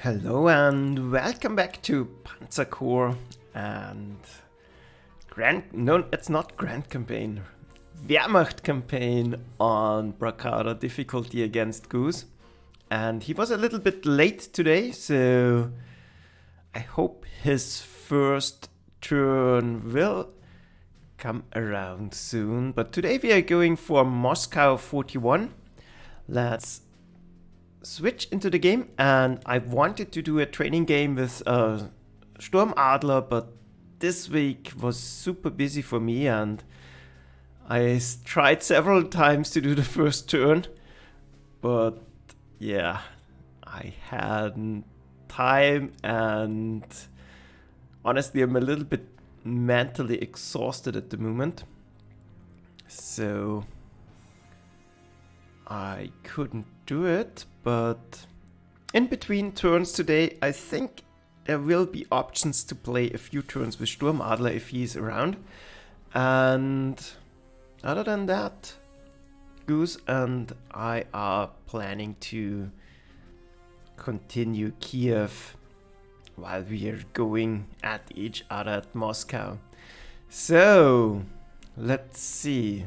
Hello and welcome back to Panzer Corps and it's not Grand Campaign, Wehrmacht campaign on braccada difficulty against Goose. And he was a little bit late today, so I hope his first turn will come around soon. But today we are going for Moscow 41. Let's switch into the game, and I wanted to do a training game with Sturmadler, but this week was super busy for me and I tried several times to do the first turn, but yeah, I hadn't time, and honestly I'm a little bit mentally exhausted at the moment, so I couldn't do it. But in between turns today, I think there will be options to play a few turns with Sturmadler if he's around. And other than that, Goose and I are planning to continue Kiev while we are going at each other at Moscow. So, let's see.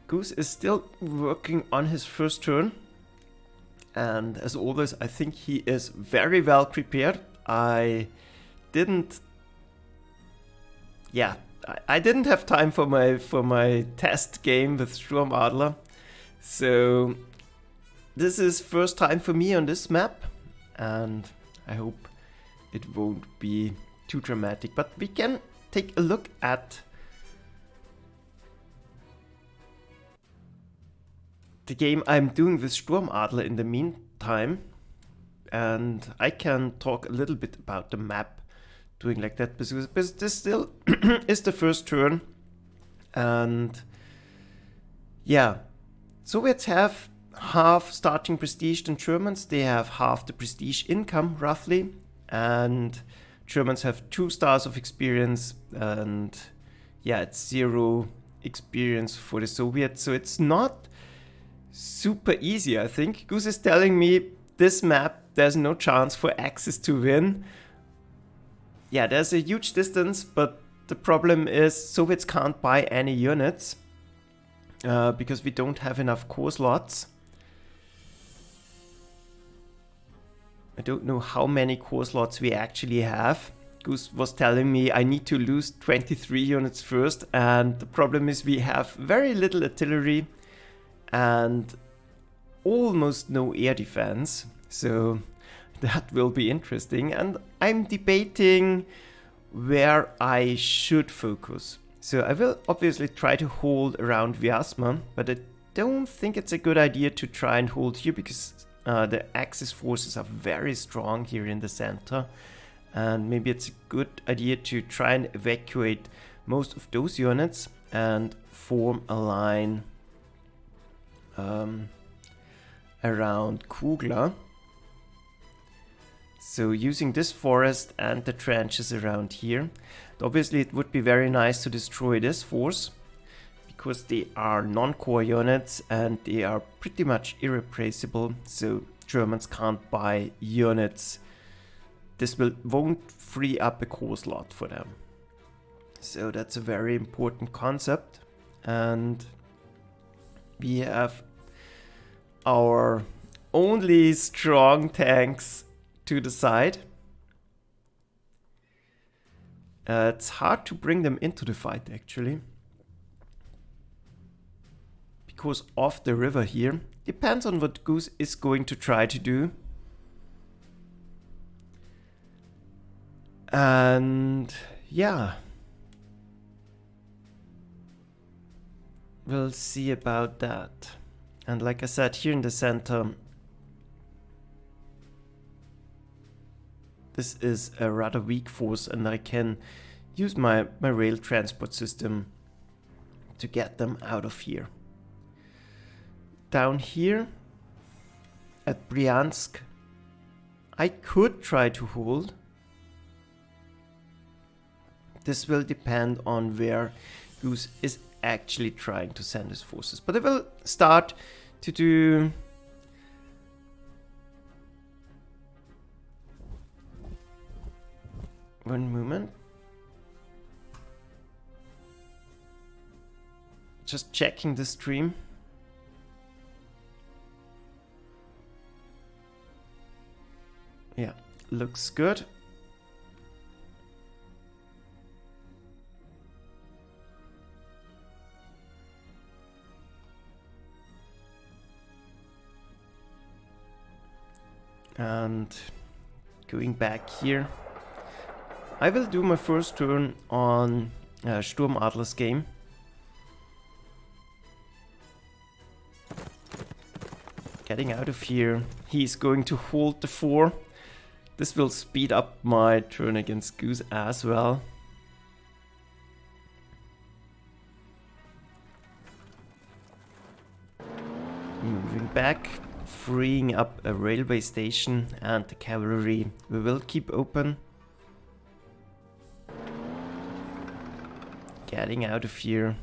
Goose is still working on his first turn, and as always I think he is very well prepared. I didn't have time for my test game with Sturmadler, so this is first time for me on this map, and I hope it won't be too dramatic. But we can take a look at the game I'm doing with Sturmadler in the meantime, and I can talk a little bit about the map doing like that, because this still is the first turn. And yeah, Soviets have half starting prestige than Germans. They have half the prestige income roughly, and Germans have 2 stars of experience, and yeah, it's 0 experience for the Soviets, so it's not super easy. I think Goose is telling me this map there's no chance for Axis to win. Yeah, there's a huge distance, but the problem is Soviets can't buy any units because we don't have enough core slots. I don't know how many core slots we actually have. Goose was telling me I need to lose 23 units first, and the problem is we have very little artillery and almost no air defense, so that will be interesting. And I'm debating where I should focus. So I will obviously try to hold around Vyazma, but I don't think it's a good idea to try and hold here, because the Axis forces are very strong here in the center, and maybe it's a good idea to try and evacuate most of those units and form a line around Kugler. So using this forest and the trenches around here. Obviously it would be very nice to destroy this force, because they are non-core units and they are pretty much irreplaceable, so Germans can't buy units. This won't free up a core slot for them. So that's a very important concept. And we have our only strong tanks to the side. It's hard to bring them into the fight actually, because of the river here. Depends on what Goose is going to try to do. And yeah, we'll see about that. And like I said, here in the center, this is a rather weak force, and I can use my rail transport system to get them out of here. Down here at Bryansk, I could try to hold. This will depend on where Goose is actually trying to send his forces. But I will start to do One moment. Just checking the stream. Yeah, looks good. And going back here, I will do my first turn on Sturm Adler's game. Getting out of here, he's going to hold the 4. This will speed up my turn against Goose as well. Moving back, freeing up a railway station, and the cavalry we will keep open. Getting out of here.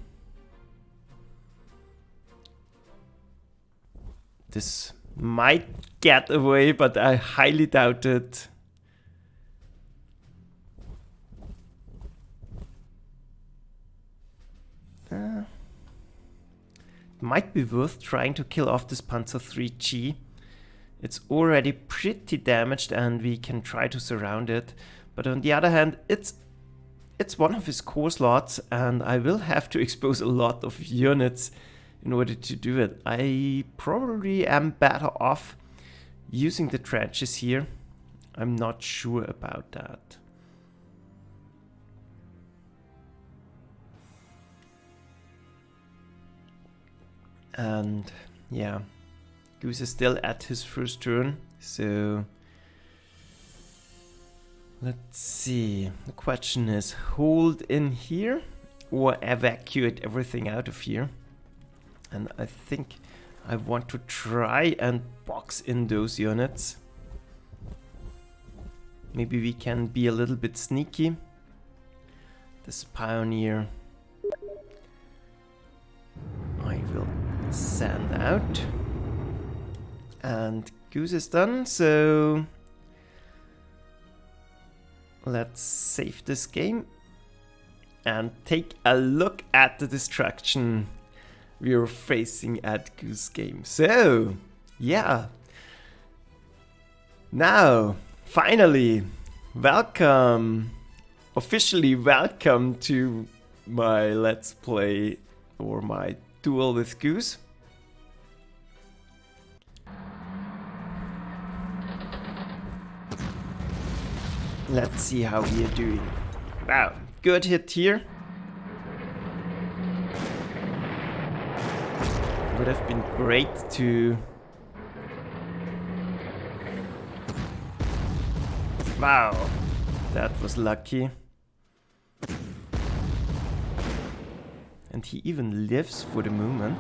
This might get away, but I highly doubt it. Might be worth trying to kill off this Panzer 3G. It's already pretty damaged and we can try to surround it. But on the other hand, it's one of his core slots and I will have to expose a lot of units in order to do it. I probably am better off using the trenches here. I'm not sure about that. And yeah, Goose is still at his first turn, so let's see. The question is, hold in here or evacuate everything out of here? And I think I want to try and box in those units. Maybe we can be a little bit sneaky. This pioneer I will send out. And Goose is done, so let's save this game and take a look at the destruction we are facing at Goose game. So, yeah. Now, finally, welcome, officially welcome to my Let's Play or my duel with Goose. Let's see how we are doing. Wow, good hit here. Would have been great to... Wow, that was lucky. And he even lives for the moment.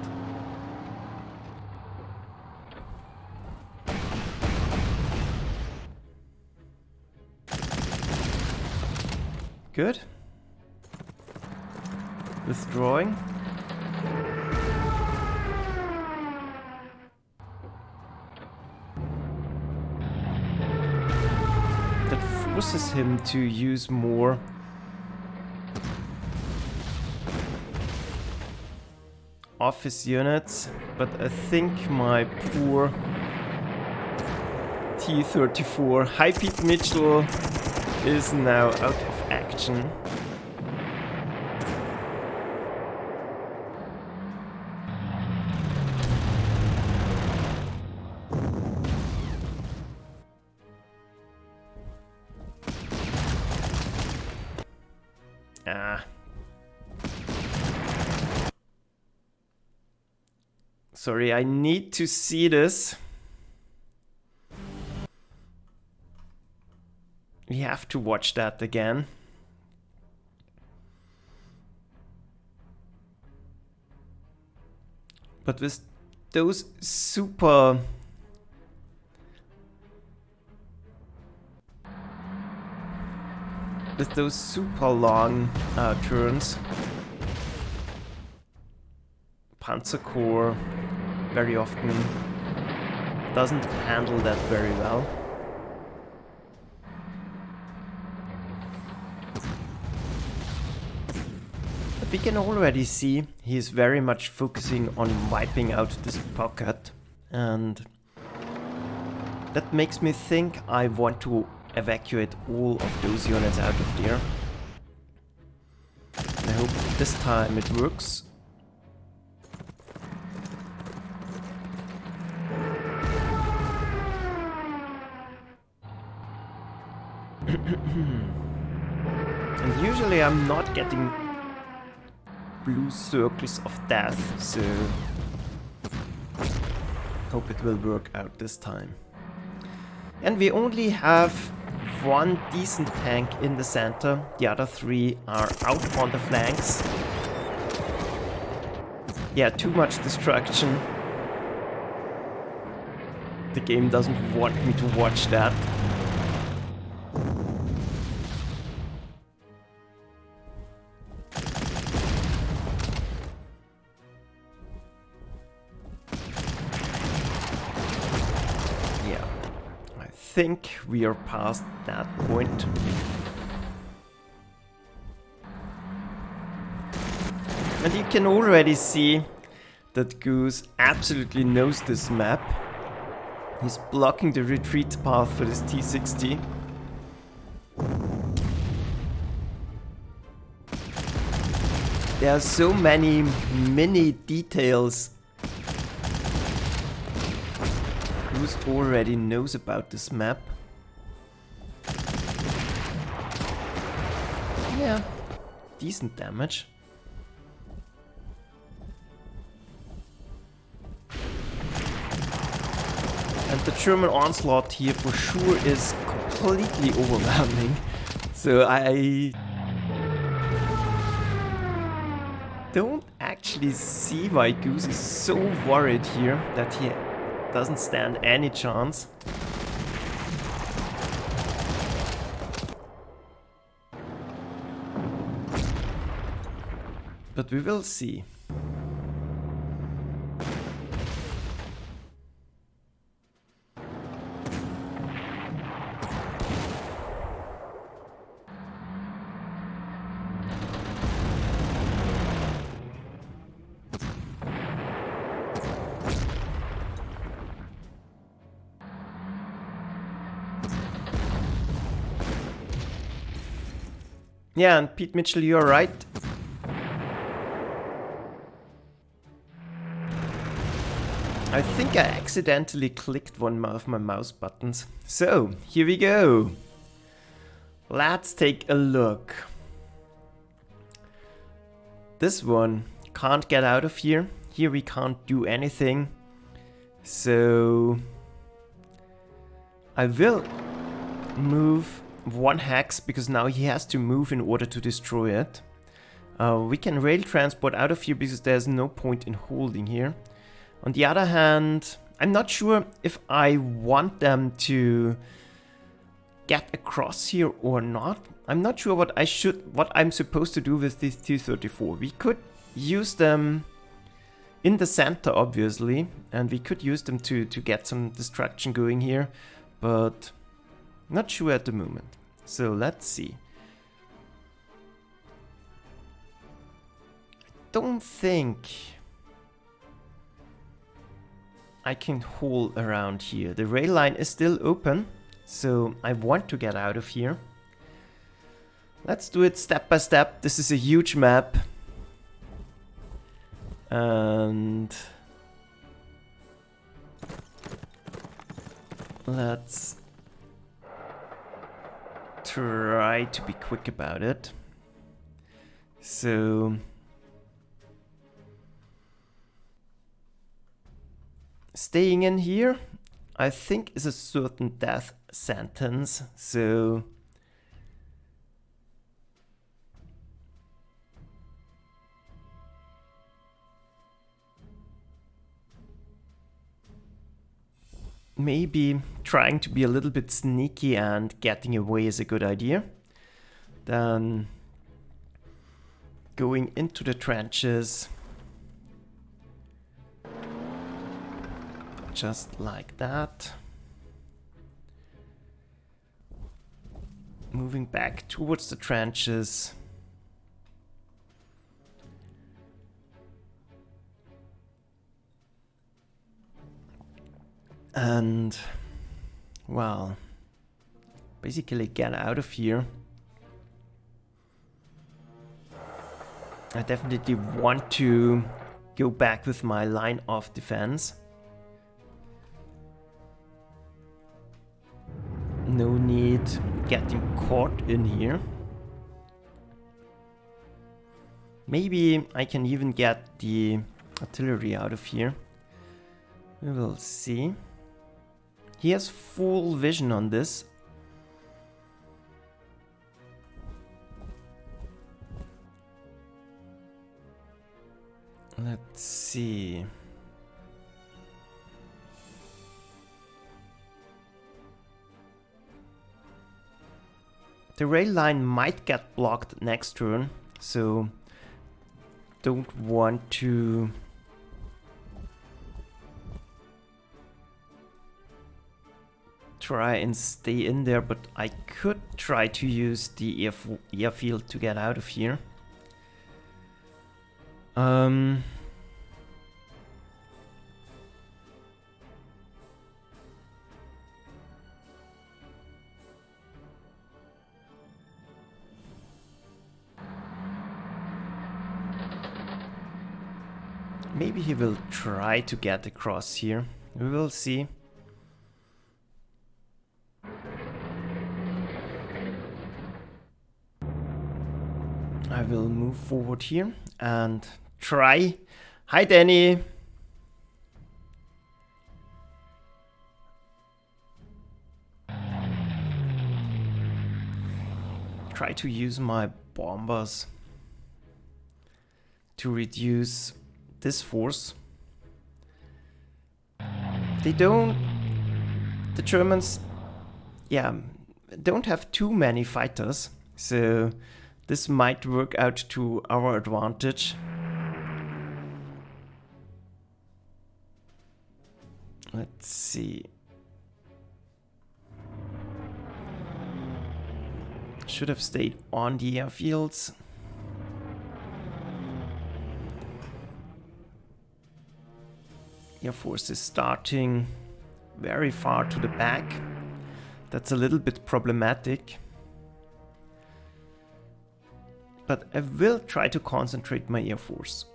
Good. Withdrawing. That forces him to use more of his units, but I think my poor T-34 High-Peak Mitchell is now out of action. Sorry, I need to see this. We have to watch that again. But with those super... long turns, Panzer Corps very often doesn't handle that very well. we can already see he is very much focusing on wiping out this pocket, and that makes me think I want to evacuate all of those units out of there. I hope this time it works. And usually I'm not getting blue circles of death, so hope it will work out this time. And we only have one decent tank in the center, the other three are out on the flanks. Yeah, too much destruction. The game doesn't want me to watch that. I think we are past that point. And you can already see that Goose absolutely knows this map. He's blocking the retreat path for this T-60. There are so many mini details Goose already knows about this map. Yeah, decent damage. And the German onslaught here for sure is completely overwhelming. So I don't actually see why Goose is so worried here that he doesn't stand any chance. But we will see. Yeah, and Pete Mitchell, you're right. I think I accidentally clicked one of my mouse buttons. So, here we go. Let's take a look. This one can't get out of here. Here we can't do anything. So I will move one hex because now he has to move in order to destroy it. We can rail transport out of here because there's no point in holding here. On the other hand, I'm not sure if I want them to get across here or not. I'm not sure what I'm supposed to do with this T-34. We could use them in the center, obviously, and we could use them to get some destruction going here, but not sure at the moment. So let's see. I don't think I can hold around here. The rail line is still open, so I want to get out of here. Let's do it step by step. This is a huge map. And let's try to be quick about it. So staying in here, I think, is a certain death sentence. So maybe trying to be a little bit sneaky and getting away is a good idea. Then going into the trenches. Just like that. Moving back towards the trenches. and, well, basically get out of here. I definitely want to go back with my line of defense. No need getting caught in here. Maybe I can even get the artillery out of here. We will see. He has full vision on this. Let's see. The rail line might get blocked next turn, so don't want to try and stay in there, but I could try to use the airfield to get out of here. Maybe he will try to get across here. We will see. I will move forward here and try. Hi, Danny. Try to use my bombers to reduce this force. The Germans, yeah, don't have too many fighters, so this might work out to our advantage. Let's see. Should have stayed on the airfields. Air Force is starting very far to the back. That's a little bit problematic. But I will try to concentrate my Air Force.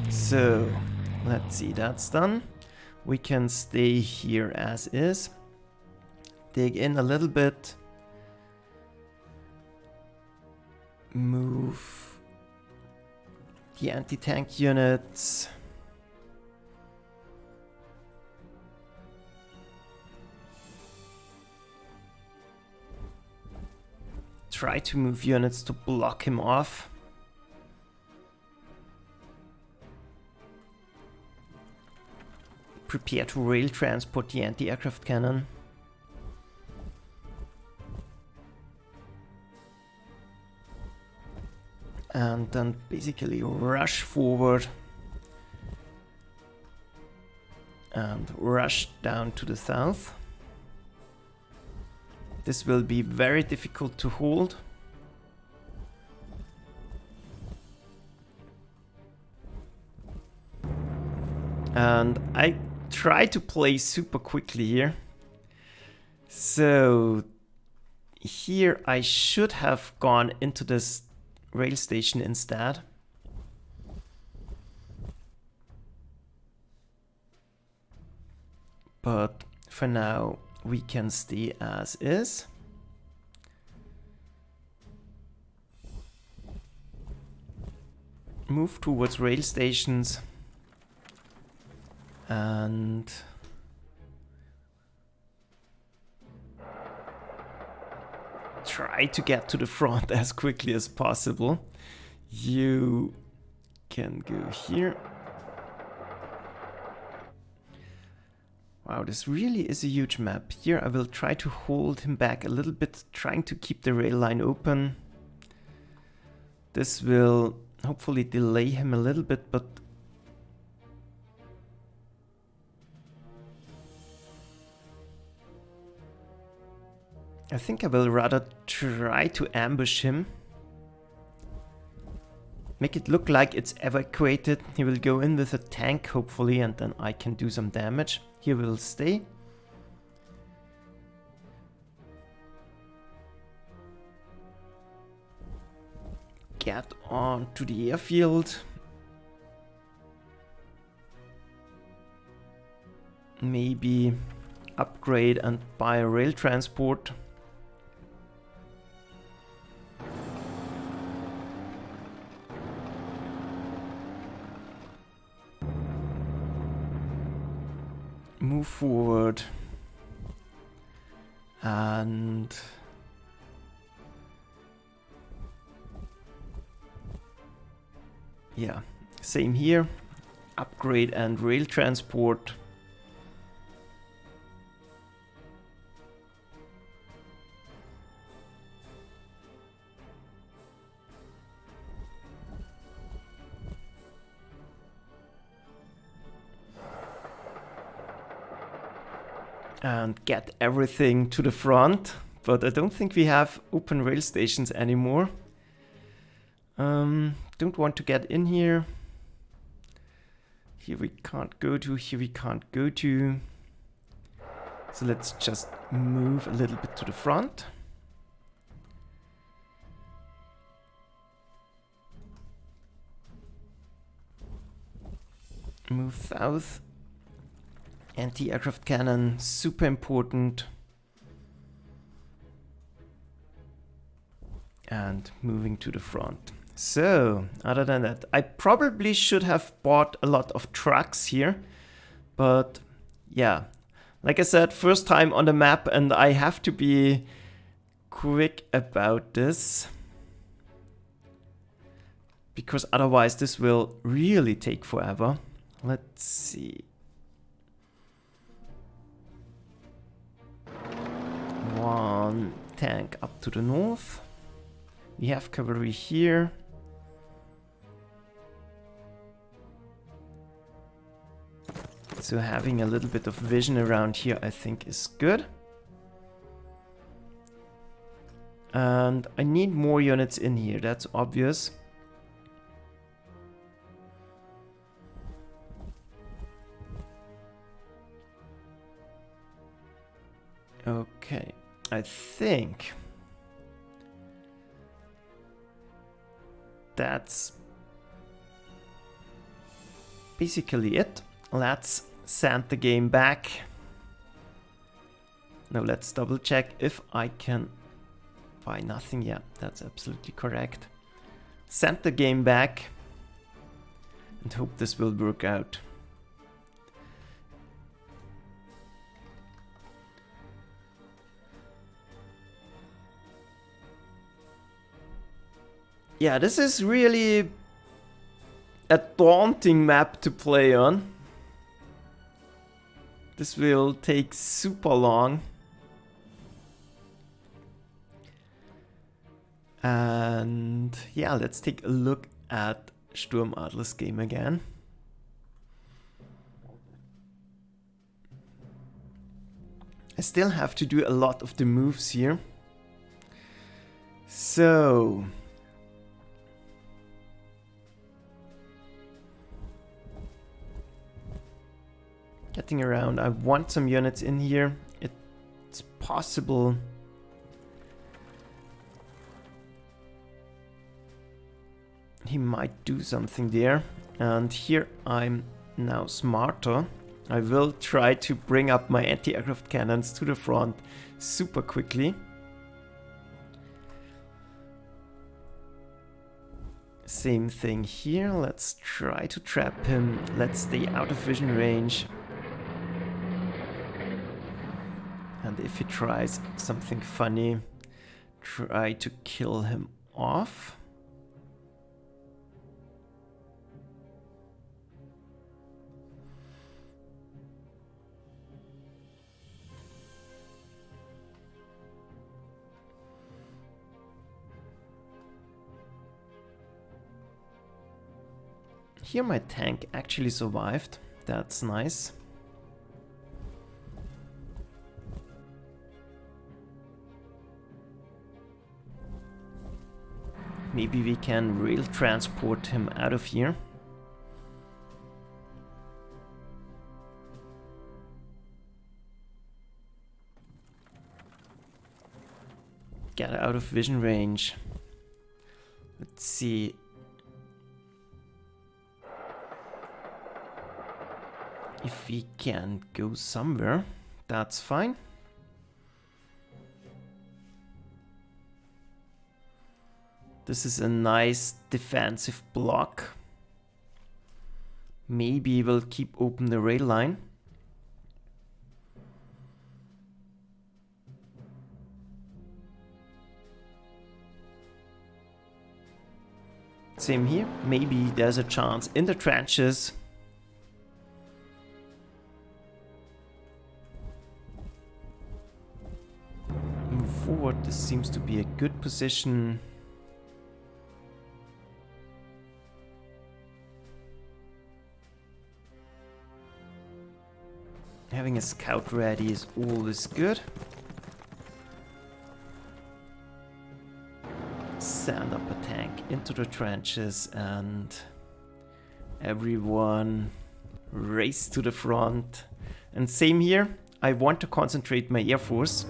So, let's see, that's done. We can stay here as is. Dig in a little bit. Move the anti-tank units. Try to move units to block him off. Prepare to rail transport the anti-aircraft cannon. And then basically rush forward and rush down to the south. This will be very difficult to hold. And I try to play super quickly here. So here I should have gone into this rail station instead. But for now we can stay as is. Move towards rail stations and try to get to the front as quickly as possible. You can go here. Wow, this really is a huge map. Here I will try to hold him back a little bit, trying to keep the rail line open. This will hopefully delay him a little bit, but I think I will rather try to ambush him. make it look like it's evacuated. He will go in with a tank, hopefully, and then I can do some damage. He will stay. Get on to the airfield. Maybe upgrade and buy a rail transport. Move forward. And yeah, same here. Upgrade and rail transport. And get everything to the front, but I don't think we have open rail stations anymore. Don't want to get in here. Here we can't go to, here we can't go to. So let's just move a little bit to the front. Move south. Anti-aircraft cannon, super important. And moving to the front. So, other than that, I probably should have bought a lot of trucks here. But, yeah. Like I said, first time on the map and I have to be quick about this. Because otherwise this will really take forever. Let's see. One tank up to the north. We have cavalry here. So having a little bit of vision around here I think is good. And I need more units in here, that's obvious. Okay, I think that's basically it. Let's send the game back. Now let's double check if I can buy nothing. Yeah, that's absolutely correct. Send the game back and hope this will work out. Yeah, this is really a daunting map to play on. This will take super long. And yeah, let's take a look at Sturmadler's game again. I still have to do a lot of the moves here. So getting around, I want some units in here. It's possible. He might do something there. And here I'm now smarter. I will try to bring up my anti-aircraft cannons to the front super quickly. Same thing here. Let's try to trap him. Let's stay out of vision range. And if he tries something funny, try to kill him off. Here my tank actually survived. That's nice. Maybe we can rail transport him out of here. Get out of vision range. Let's see. If we can go somewhere, that's fine. This is a nice defensive block. Maybe we'll keep open the rail line. Same here. Maybe there's a chance in the trenches. Move forward. This seems to be a good position. Having a scout ready is always good. Send up a tank into the trenches and everyone race to the front. And same here, I want to concentrate my air force.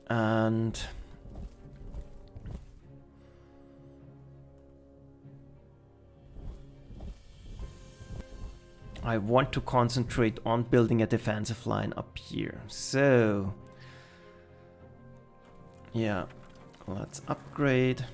And I want to concentrate on building a defensive line up here. So, yeah, let's upgrade.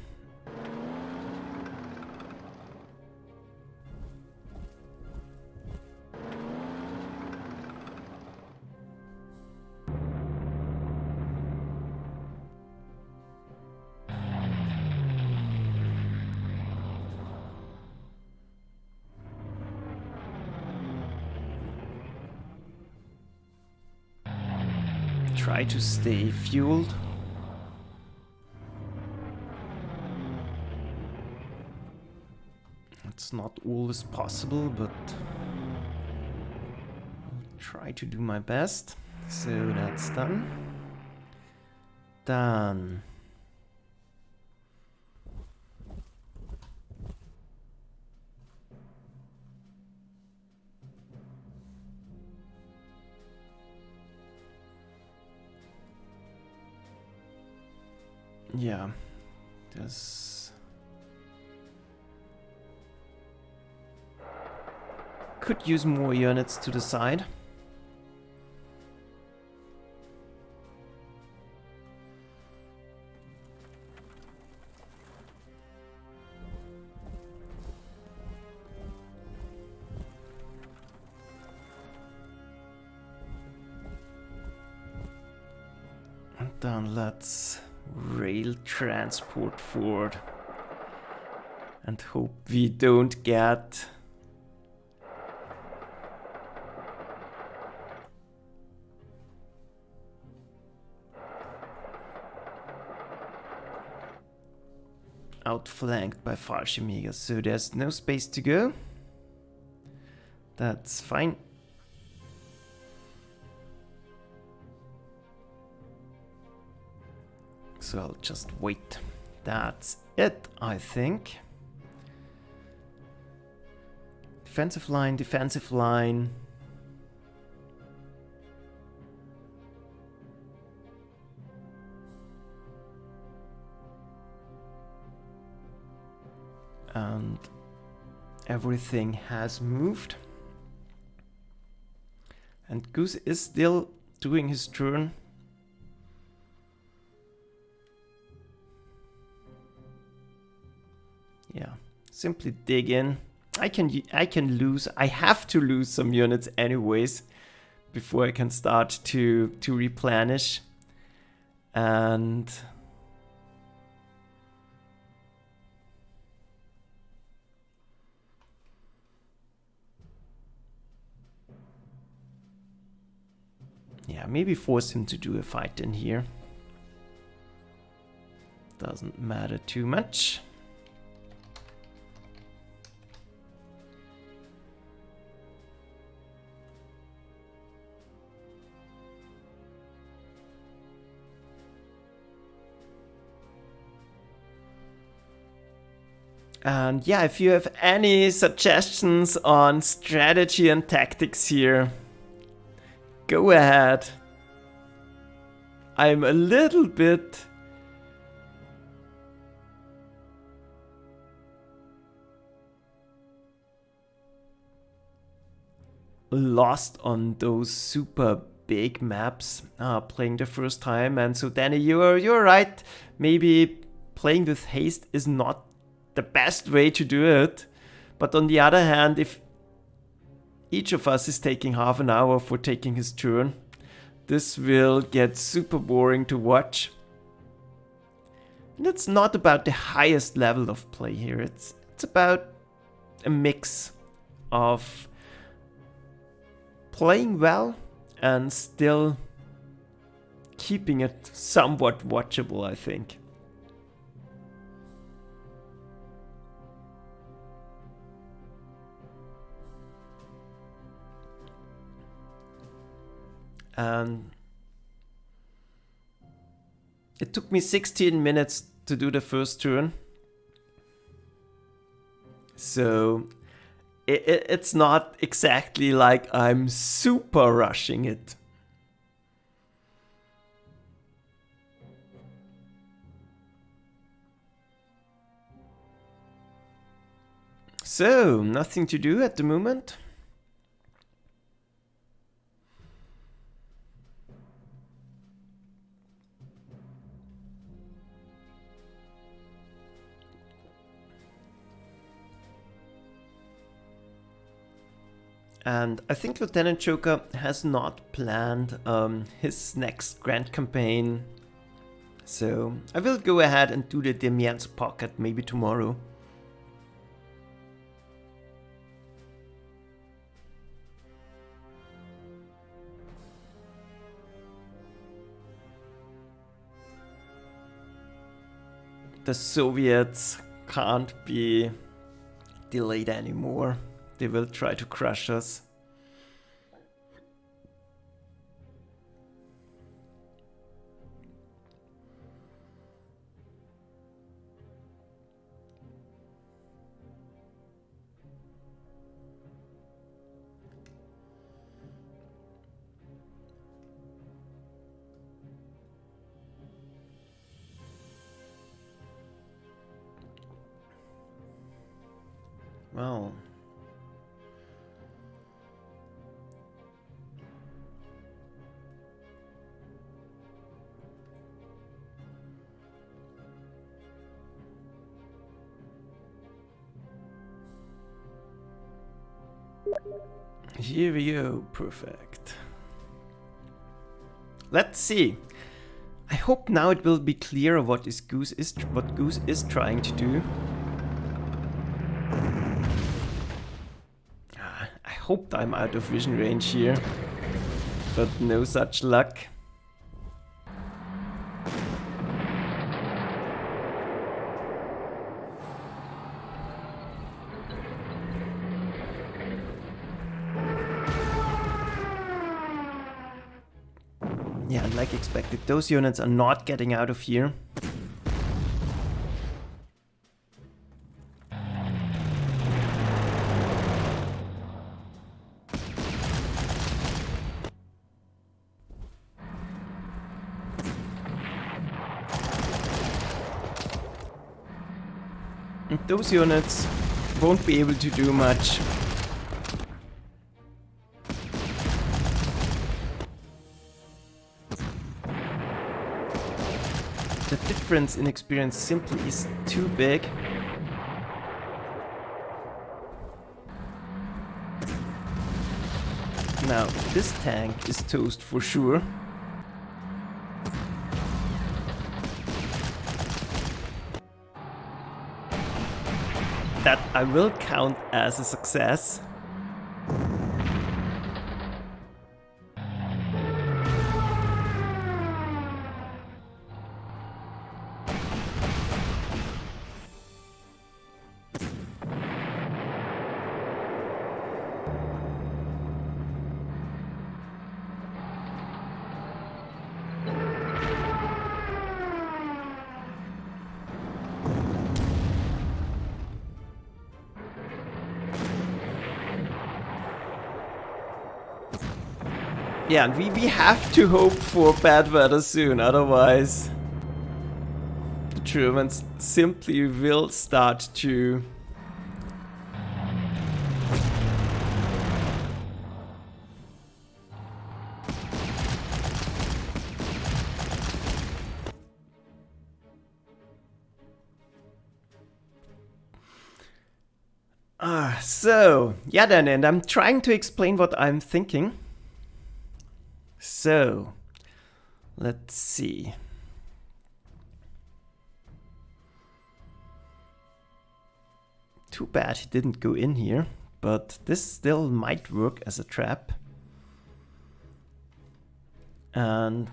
Try to stay fueled. It's not always possible, but I'll try to do my best. So that's done. Done. Yeah, this could use more units to the side. And then let's rail transport forward and hope we don't get outflanked by Fallschirmjäger. So there's no space to go. That's fine. So I'll just wait. That's it, I think. Defensive line, defensive line. And everything has moved. And Goose is still doing his turn. Yeah, simply dig in. I have to lose some units anyways before I can start to replenish. And yeah, maybe force him to do a fight in here. Doesn't matter too much. And yeah, if you have any suggestions on strategy and tactics here, go ahead. I'm a little bit lost on those super big maps playing the first time. And so Danny, you're right. Maybe playing with haste is not the best way to do it. But on the other hand, if each of us is taking half an hour for taking his turn, this will get super boring to watch. And it's not about the highest level of play here. It's about a mix of playing well and still keeping it somewhat watchable, I think. And it took me 16 minutes to do the first turn. So it's not exactly like I'm super rushing it. So, nothing to do at the moment. And I think Lieutenant Joker has not planned his next grand campaign. So I will go ahead and do the Damien's Pocket maybe tomorrow. The Soviets can't be delayed anymore. They will try to crush us. Well, here we go, perfect. Let's see. I hope now it will be clear what Goose is trying to do. I hoped I'm out of vision range here, but no such luck. Yeah, like expected, those units are not getting out of here. And those units won't be able to do much. The difference in experience simply is too big. Now, this tank is toast for sure. That I will count as a success. Yeah, and we have to hope for bad weather soon, otherwise the Germans simply will start to so, yeah then, and I'm trying to explain what I'm thinking. So, let's see. Too bad he didn't go in here, but this still might work as a trap. And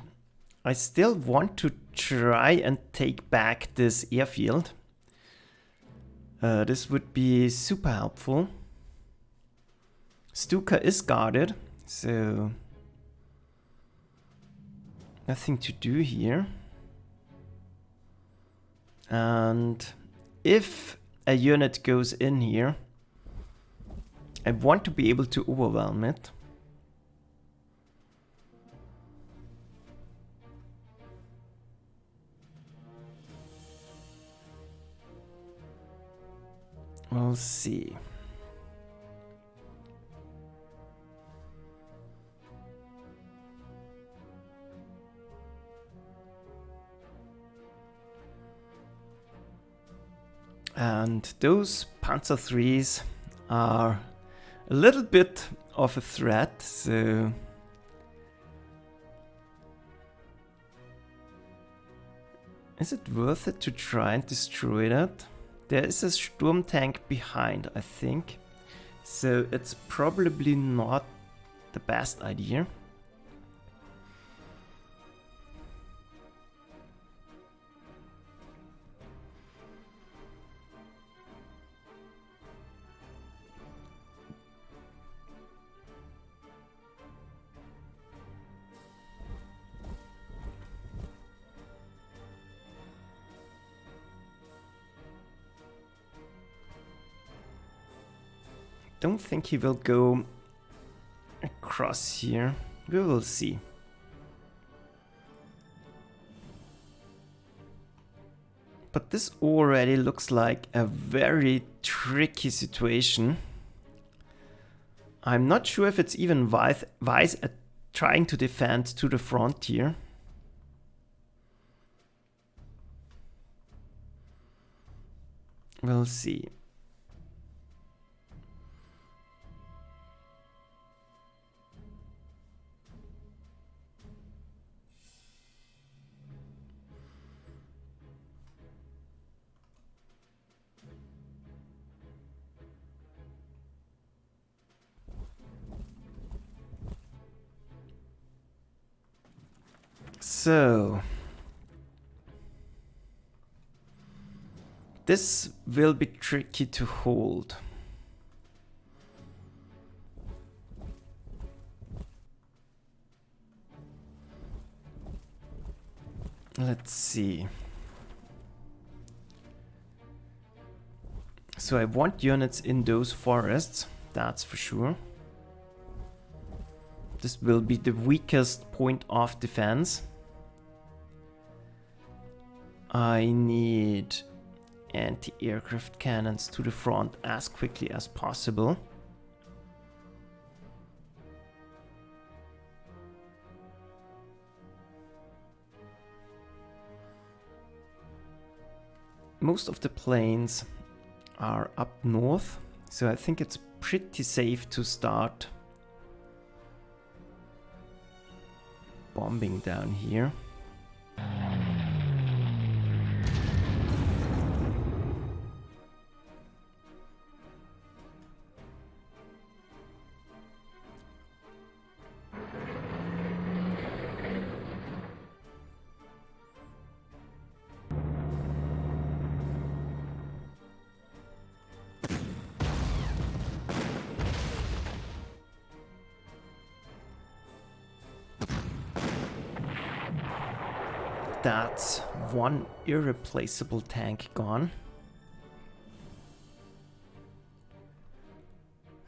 I still want to try and take back this airfield. This would be super helpful. Stuka is guarded, so nothing to do here. And if a unit goes in here, I want to be able to overwhelm it. We'll see. And those Panzer IIIs are a little bit of a threat, so is it worth it to try and destroy that? There is a Sturm tank behind, I think, so it's probably not the best idea. Don't think he will go across here. We will see. But this already looks like a very tricky situation. I'm not sure if it's even wise at trying to defend to the front here. We'll see. So, this will be tricky to hold. Let's see. So I want units in those forests, that's for sure. This will be the weakest point of defense. I need anti-aircraft cannons to the front as quickly as possible. Most of the planes are up north, so I think it's pretty safe to start bombing down here. That's one irreplaceable tank gone.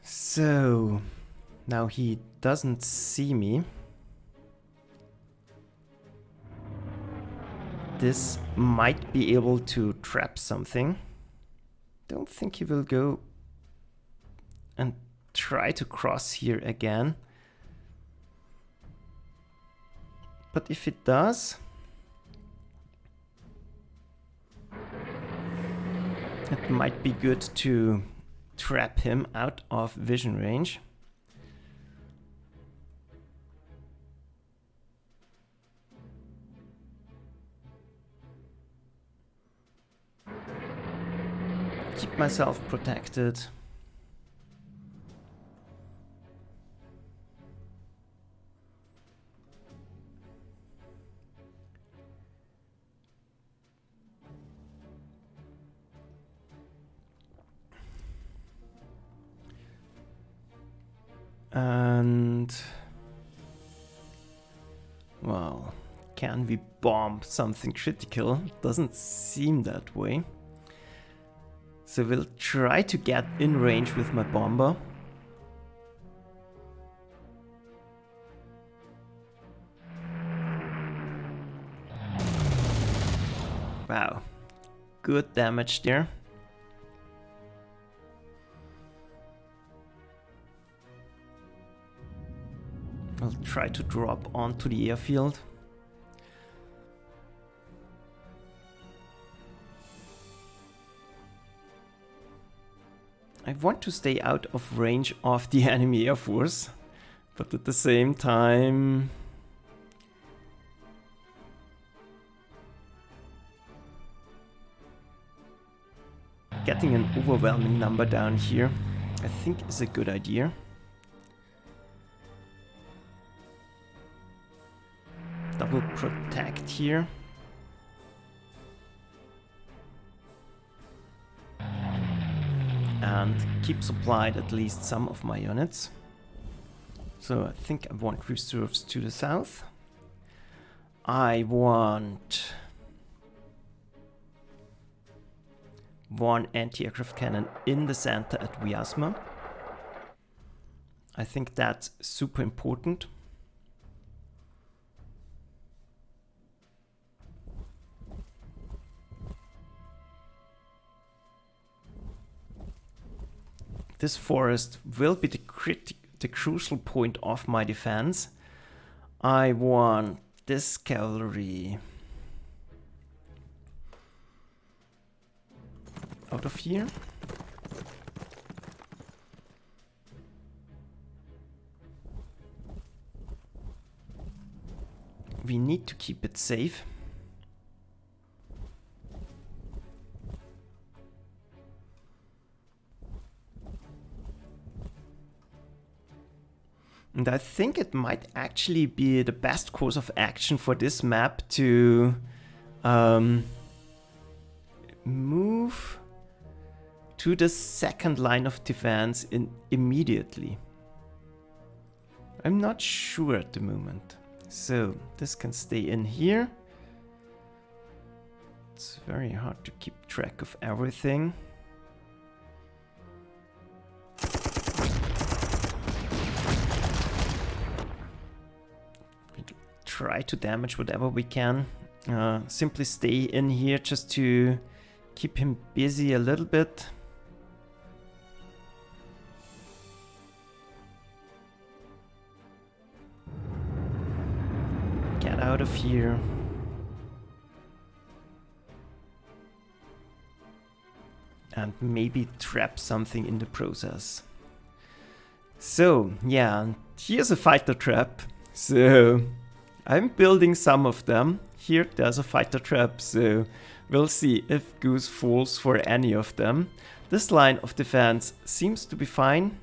So now he doesn't see me. this might be able to trap something. Don't think he will go and try to cross here again. But if it does, it might be good to trap him out of vision range. Keep myself protected. And well, can we bomb something critical? Doesn't seem that way. So we'll try to get in range with my bomber. Wow, good damage there. I'll try to drop onto the airfield. I want to stay out of range of the enemy air force, but at the same time getting an overwhelming number down here, I think, is a good idea. Double protect here. And keep supplied at least some of my units. So I think I want reserves to the south. I want one anti-aircraft cannon in the center at Vyazma. I think that's super important. This forest will be the crucial point of my defense. I want this cavalry out of here. We need to keep it safe. And I think it might actually be the best course of action for this map to move to the second line of defense immediately. I'm not sure at the moment. So this can stay in here. It's very hard to keep track of everything. Try to damage whatever we can. Simply stay in here just to keep him busy a little bit. Get out of here. And maybe trap something in the process. So, yeah, here's a fighter trap. So I'm building some of them. Here there's a fighter trap, so we'll see if Goose falls for any of them. This line of defense seems to be fine.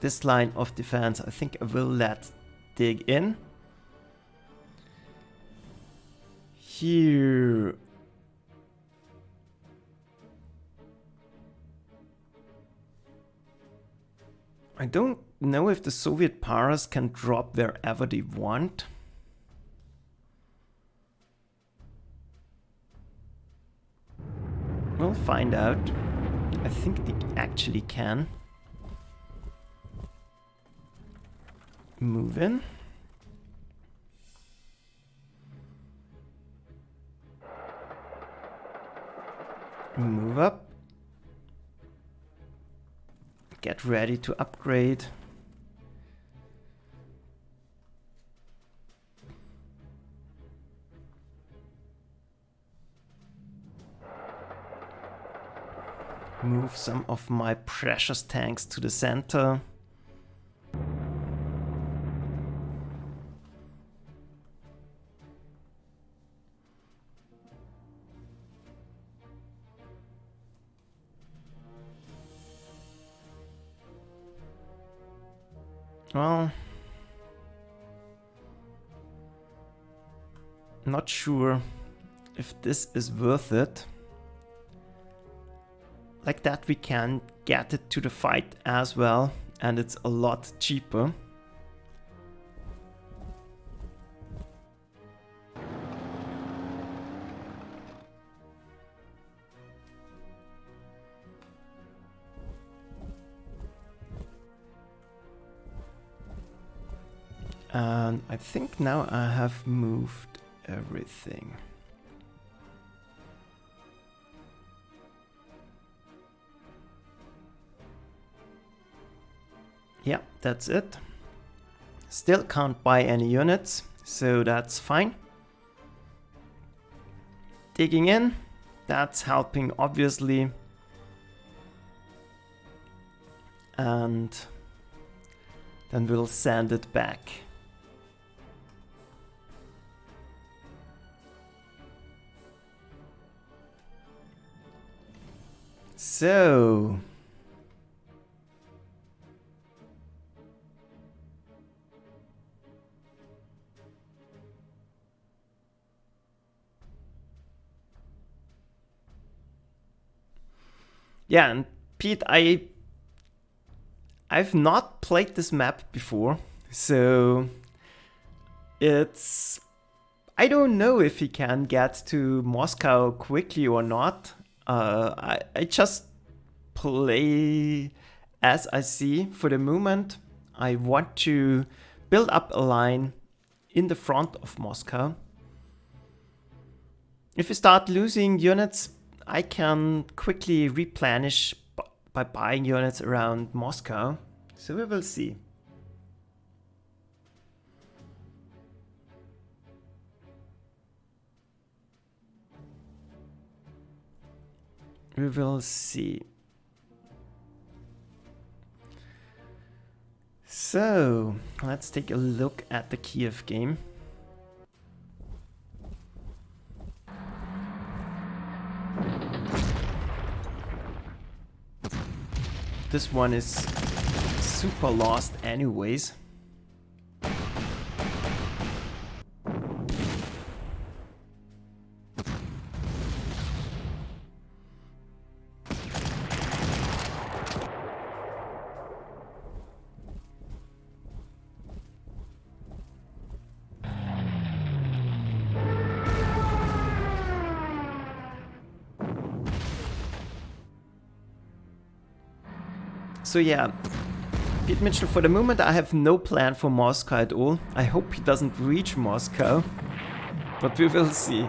This line of defense I think I will let dig in. Here I don't know if the Soviet Paras can drop wherever they want. We'll find out. I think they actually can. Move in. Move up. Get ready to upgrade. Move some of my precious tanks to the center. Well, not sure if this is worth it. Like that we can get it to the fight as well, and it's a lot cheaper. And I think now I have moved everything. Yeah, that's it. Still can't buy any units, so that's fine. Digging in, that's helping obviously. And then we'll send it back. So yeah, and Pete, I've not played this map before, so I don't know if he can get to Moscow quickly or not. I just play as I see for the moment. I want to build up a line in the front of Moscow. If we start losing units, I can quickly replenish by buying units around Moscow. So we will see. We will see. So, let's take a look at the Kiev game. This one is super lost anyways. So yeah, Pete Mitchell, for the moment I have no plan for Moscow at all. I hope he doesn't reach Moscow, but we will see.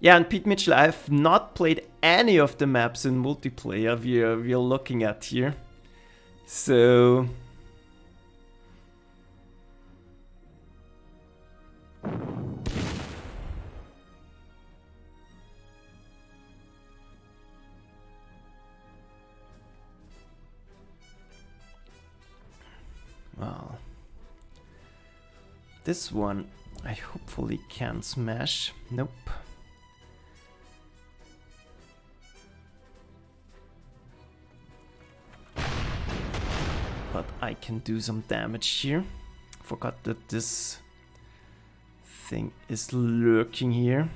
Yeah, and Pete Mitchell, I have not played any of the maps in multiplayer we are looking at here. So well, this one I hopefully can smash. Nope. But I can do some damage here. Forgot that this thing is lurking here.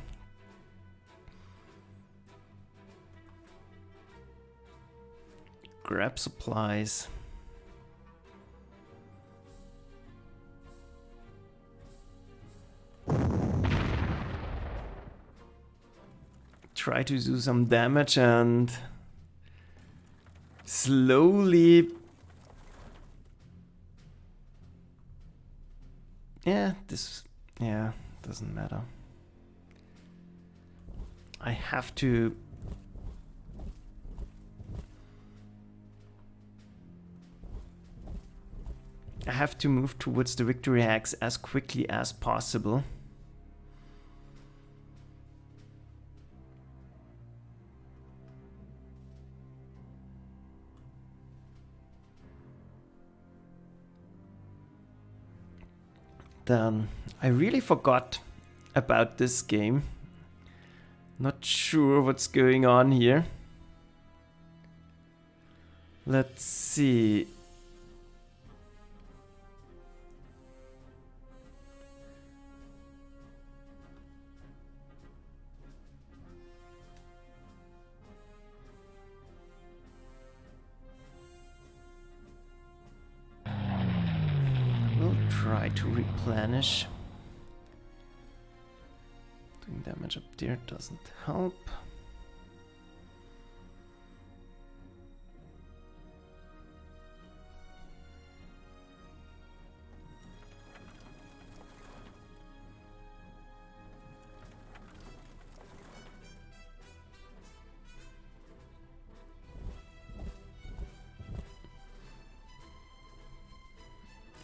Grab supplies. try to do some damage and slowly... Yeah, doesn't matter. I have to... move towards the victory axe as quickly as possible. Then I really forgot about this game. Not sure what's going on here. Let's see. Try to replenish. Doing damage up there doesn't help.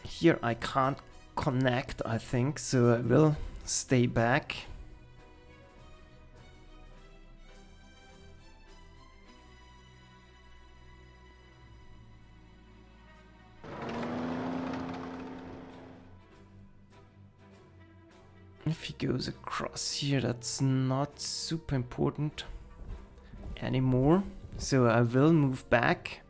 Here I can't connect, I think, so I will stay back. If he goes across here, that's not super important anymore, so I will move back.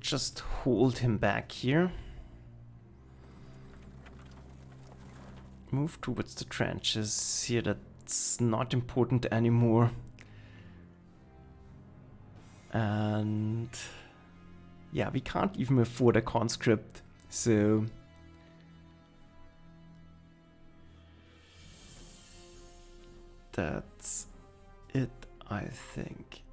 Just hold him back here. Move towards the trenches here, that's not important anymore. And yeah, we can't even afford a conscript, so that's it, I think.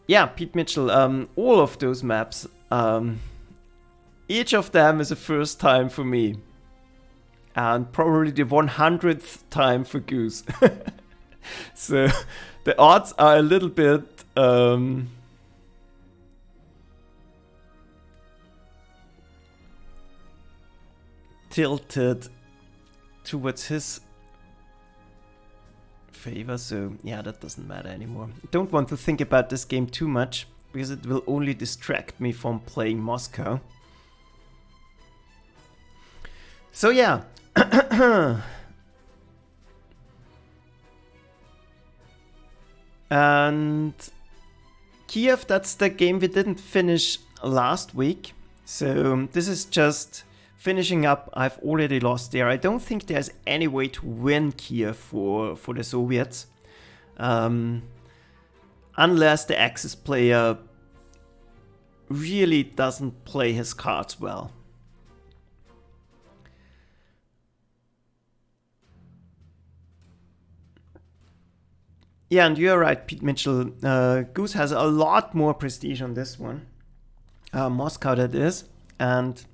Yeah, Pete Mitchell, all of those maps, each of them is a first time for me. And probably the 100th time for Goose. So the odds are a little bit tilted towards his favor, so yeah, that doesn't matter anymore. I don't want to think about this game too much, because it will only distract me from playing Moscow. So yeah. And Kiev, that's the game we didn't finish last week. So this is just finishing up. I've already lost there. I don't think there's any way to win Kiev for the Soviets. Unless the Axis player really doesn't play his cards well. Yeah, and you're right, Pete Mitchell. Goose has a lot more prestige on this one. Moscow, that is. And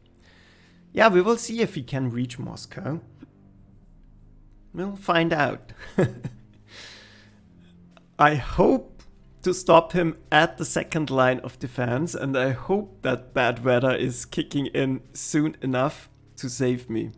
yeah, we will see if he can reach Moscow. We'll find out. I hope to stop him at the second line of defense, and I hope that bad weather is kicking in soon enough to save me.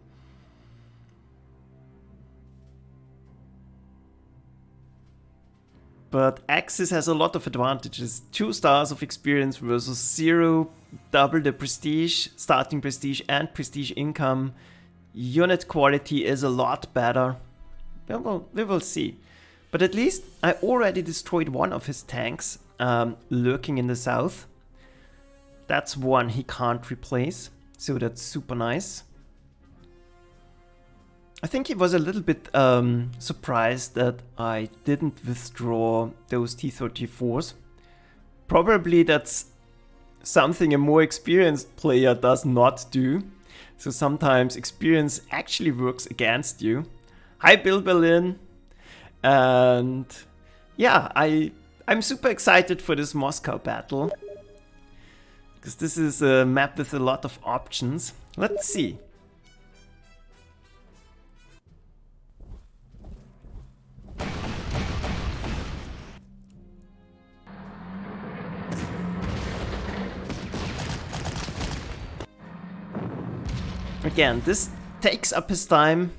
but Axis has a lot of advantages. 2 stars of experience versus 0, double the prestige, starting prestige and prestige income. Unit quality is a lot better. We will see. But at least I already destroyed one of his tanks lurking in the south. That's one he can't replace, so that's super nice. I think he was a little bit surprised that I didn't withdraw those T-34s. Probably that's something a more experienced player does not do. So sometimes experience actually works against you. Hi Bill Berlin. And yeah, I'm super excited for this Moscow battle. Because this is a map with a lot of options. Let's see. Again, this takes up his time.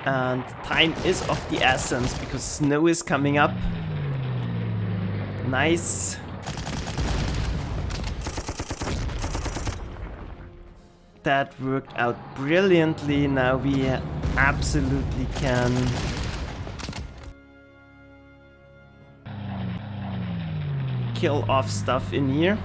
And time is of the essence because snow is coming up. Nice. That worked out brilliantly. Now we absolutely can kill off stuff in here.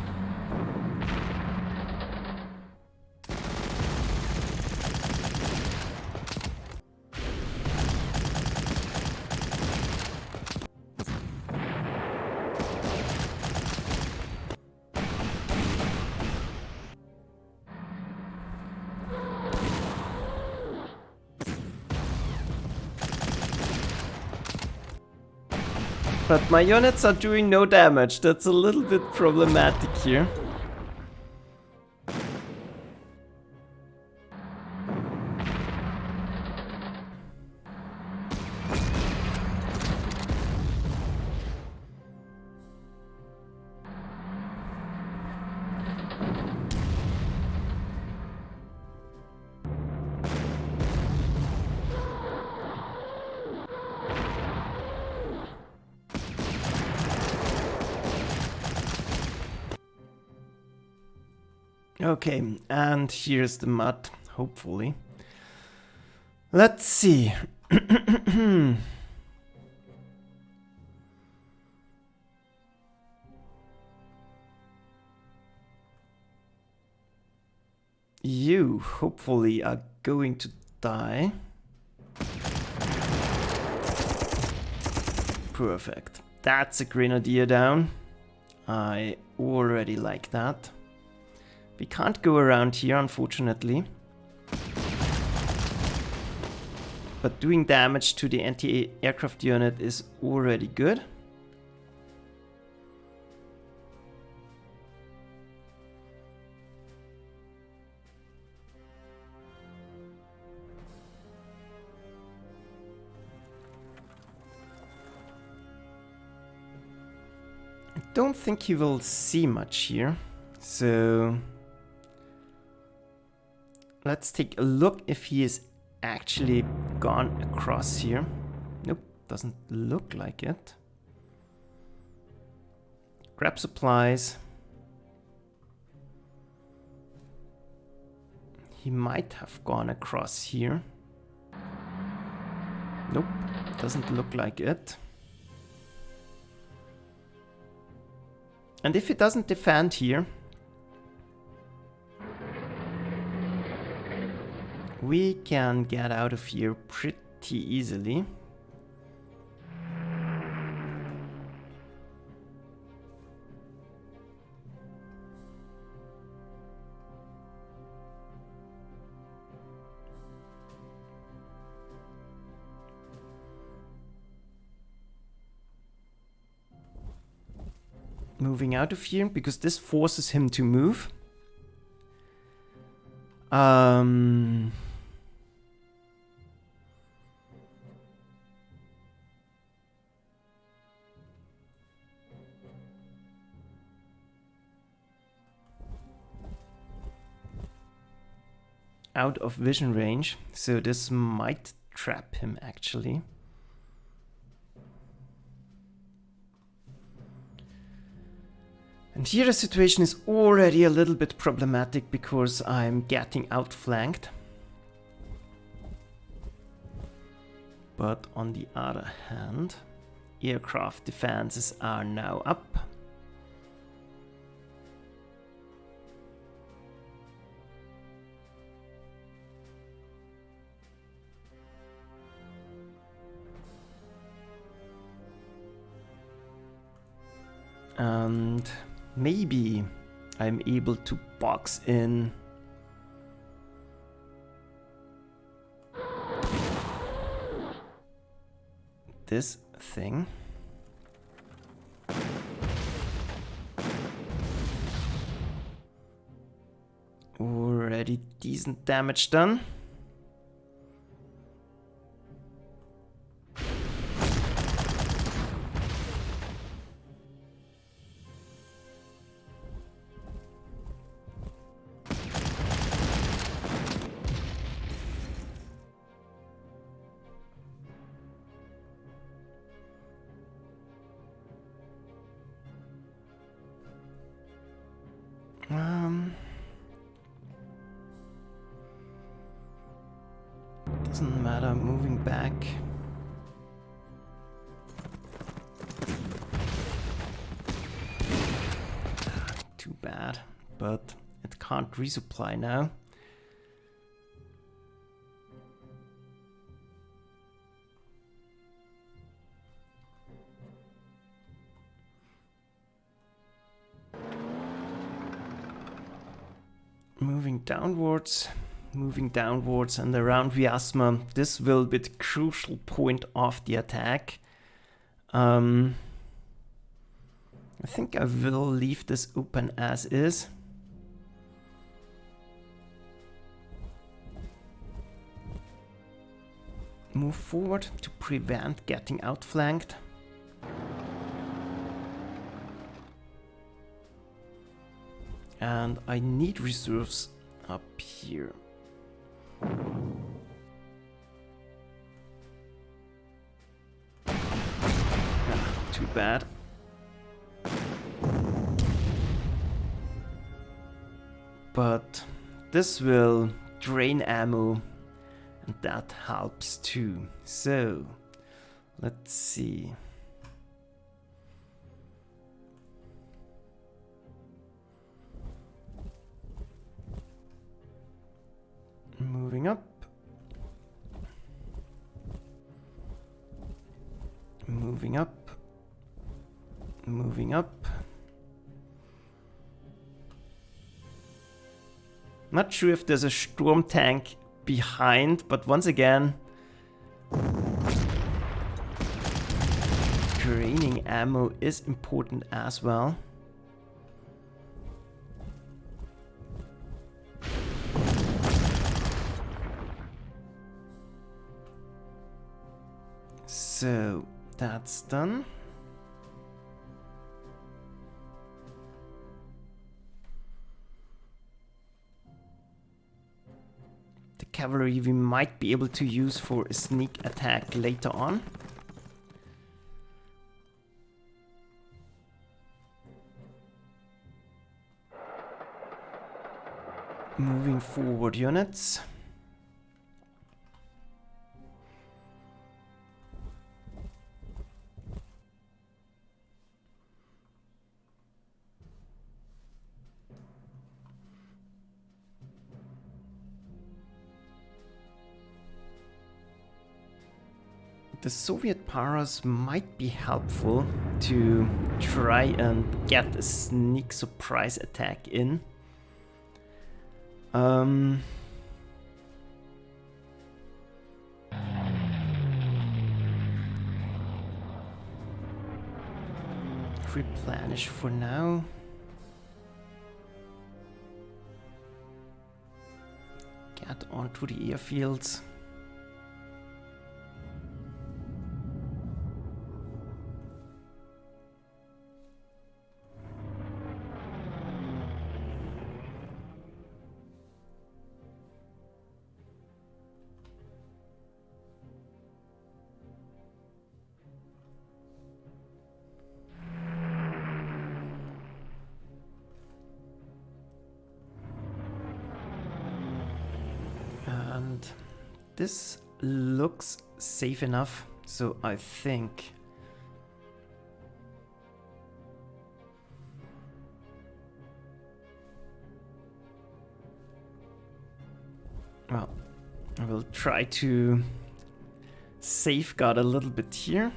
But my units are doing no damage. That's a little bit problematic here. Okay, and here's the mud, hopefully. Let's see. You, hopefully, are going to die. Perfect. That's a grenadier down. I already like that. We can't go around here, unfortunately. But doing damage to the anti-aircraft unit is already good. I don't think he will see much here, so let's take a look if he is actually gone across here. Nope, doesn't look like it. Grab supplies. He might have gone across here. Nope, doesn't look like it. And if he doesn't defend here, we can get out of here pretty easily. Moving out of here because this forces him to move. Out of vision range, so this might trap him actually. And here the situation is already a little bit problematic because I'm getting outflanked. But on the other hand, aircraft defenses are now up. And maybe I'm able to box in this thing. Already decent damage done. Doesn't matter, moving back. Too bad, but it can't resupply now. Moving downwards, and around Vyazma. This will be the crucial point of the attack. I think I will leave this open as is. Move forward to prevent getting outflanked. And I need reserves up here. Too bad. But this will drain ammo, and that helps too. So, let's see. Moving up. Moving up. Moving up. Not sure if there's a storm tank behind, but once again, draining ammo is important as well. So that's done. The cavalry we might be able to use for a sneak attack later on. Moving forward units. The Soviet paras might be helpful to try and get a sneak surprise attack in. Replenish for now. Get onto the airfields. this looks safe enough, so I think... Well, I will try to safeguard a little bit here.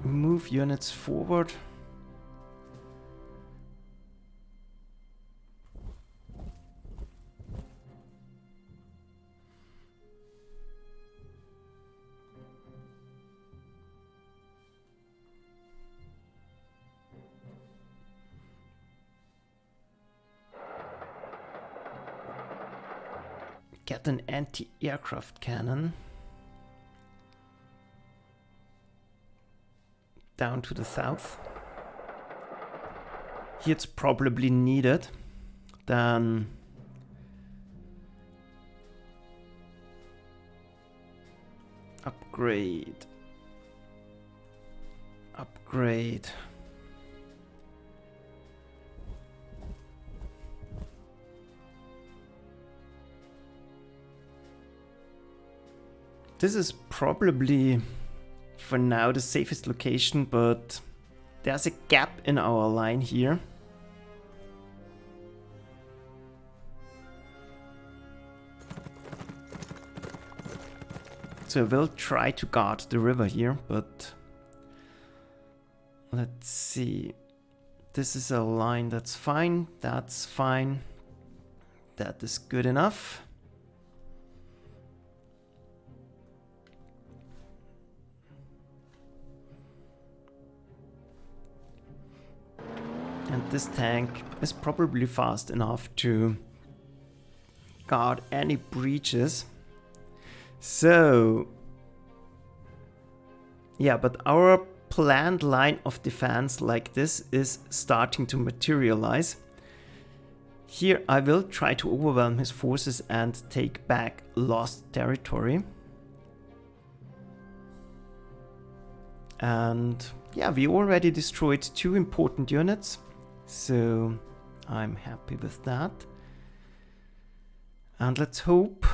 Move units forward. Get an anti-aircraft cannon down to the south. Here it's probably needed. Then upgrade. Upgrade. This is probably, for now, the safest location, but there's a gap in our line here. So I will try to guard the river here, but let's see. This is a line that's fine, that's fine. That is good enough. And this tank is probably fast enough to guard any breaches. So, yeah, but our planned line of defense like this is starting to materialize. Here I will try to overwhelm his forces and take back lost territory. And yeah, we already destroyed 2 important units. So I'm happy with that. And let's hope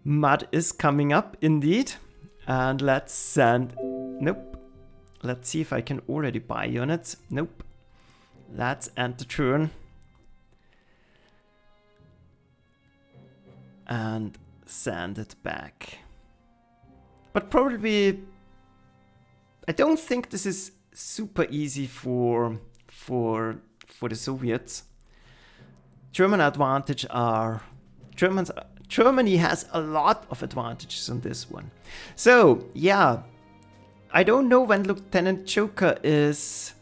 mud is coming up indeed. And let's send... Nope. Let's see if I can already buy units. Nope. Let's end the turn. And send it back. But probably... I don't think this is super easy for the Soviets. Germany has a lot of advantages on this one. So yeah, I don't know when Lieutenant Joker is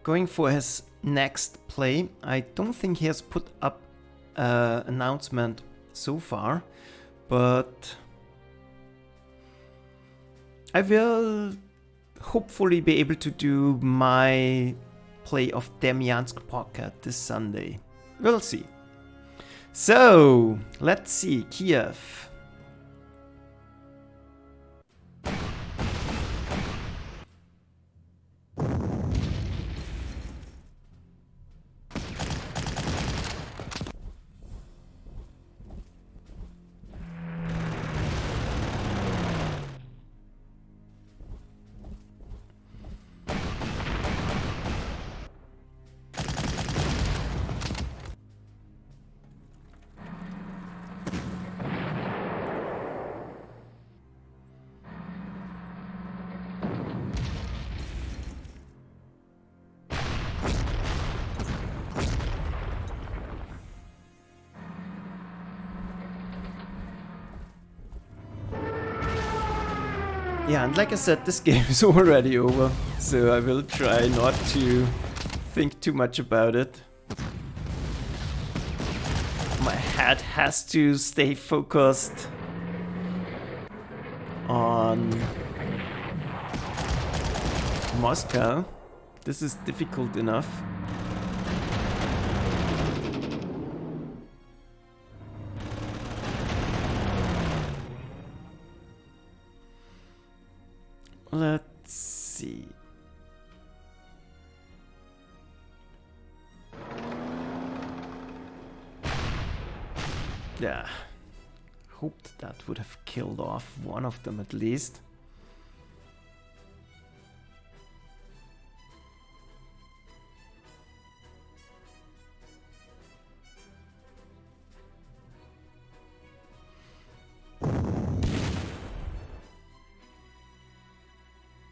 going for his next play. I don't think he has put up an announcement so far, but I will hopefully be able to do my play of Demyansk Pocket this Sunday. We'll see. So, let's see, Kiev. Yeah, and like I said, this game is already over, so I will try not to think too much about it. My head has to stay focused on Moscow. This is difficult enough. Let's see. Yeah. Hoped that would have killed off one of them at least.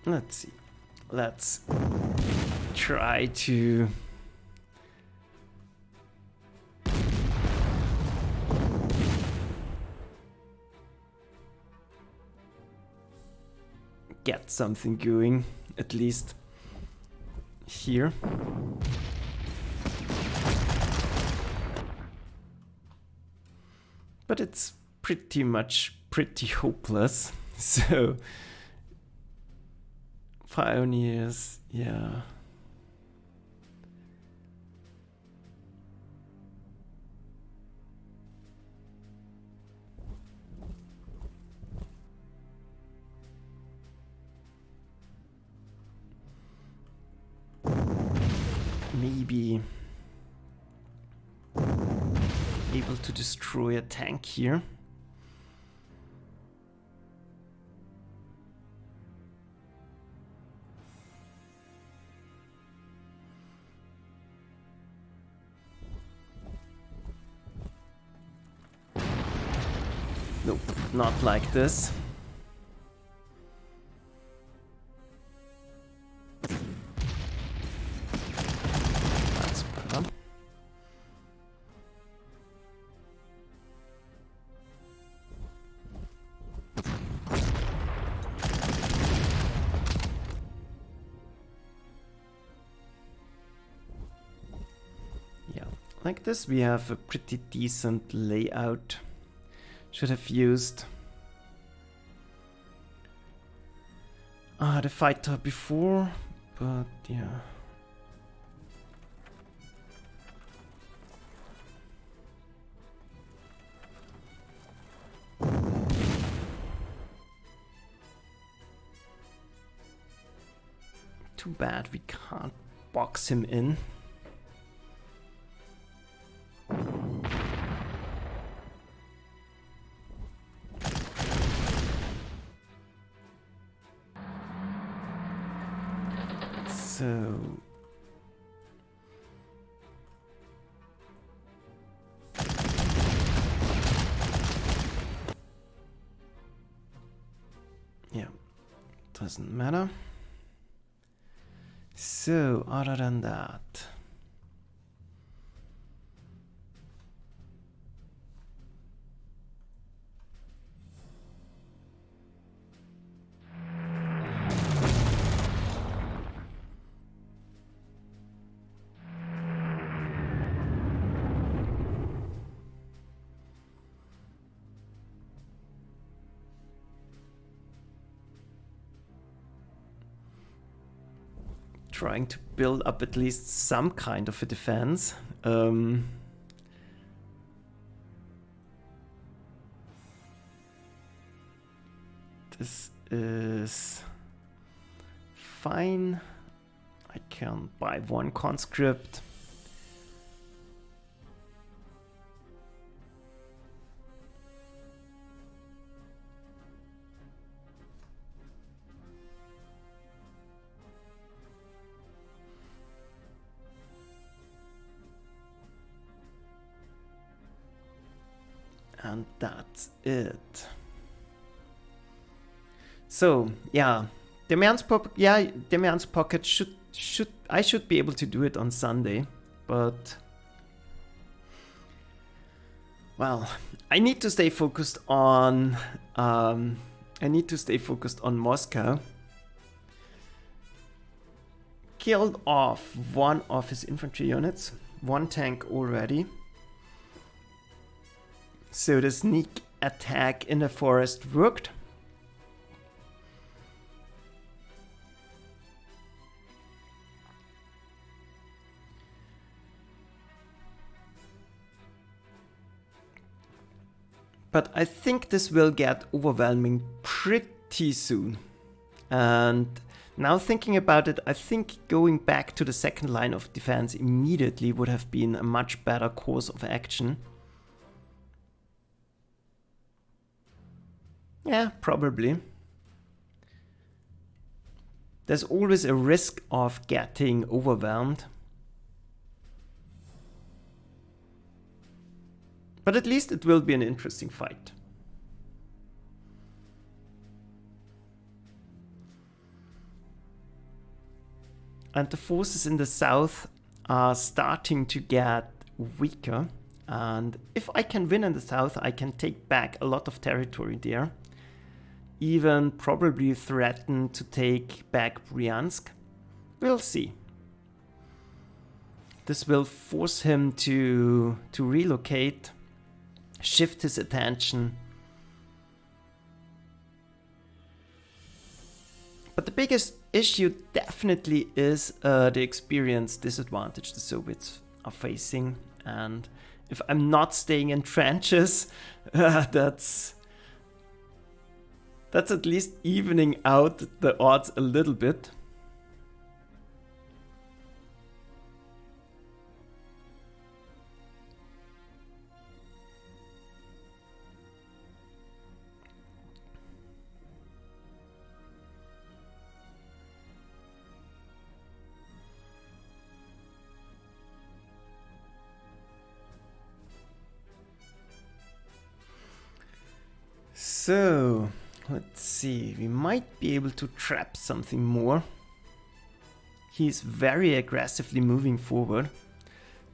Let's see. Let's try to get something going, at least here. But it's pretty hopeless. So pioneers, yeah. Maybe able to destroy a tank here. Nope, not like this. That's better. Yeah, like this we have a pretty decent layout. Should have used the fighter before, but yeah. Too bad we can't box him in. So yeah, doesn't matter. So other than that, trying to build up at least some kind of a defense. This is fine. I can buy one conscript. And that's it. So yeah, Demian's pocket I should be able to do it on Sunday, but well, I need to stay focused on Moscow. Killed off one of his infantry units, one tank already. So the sneak attack in the forest worked. But I think this will get overwhelming pretty soon. And now thinking about it, I think going back to the second line of defense immediately would have been a much better course of action. Yeah, probably. There's always a risk of getting overwhelmed. But at least it will be an interesting fight. And the forces in the south are starting to get weaker. And if I can win in the south, I can take back a lot of territory there. Even probably threaten to take back Bryansk. We'll see. This will force him to relocate, shift his attention. But the biggest issue definitely is the experience disadvantage the Soviets are facing. And if I'm not staying in trenches, that's at least evening out the odds a little bit. So, let's see, we might be able to trap something more. He's very aggressively moving forward.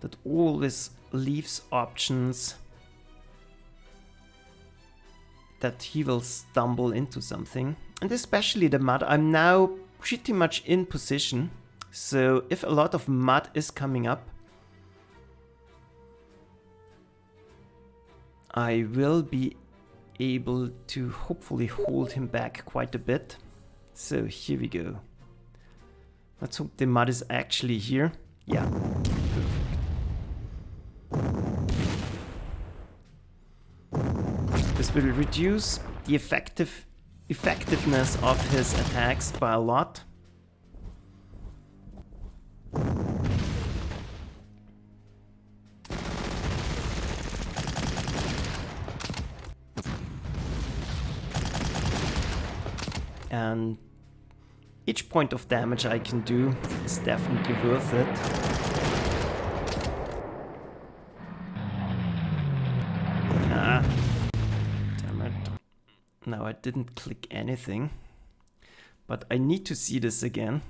That always leaves options that he will stumble into something. And especially the mud, I'm now pretty much in position. So if a lot of mud is coming up, I will be able to hopefully hold him back quite a bit. So here we go. Let's hope the mud is actually here. Yeah, perfect. This will reduce the effectiveness of his attacks by a lot. And each point of damage I can do is definitely worth it. Ah, damn it. Now I didn't click anything, but I need to see this again.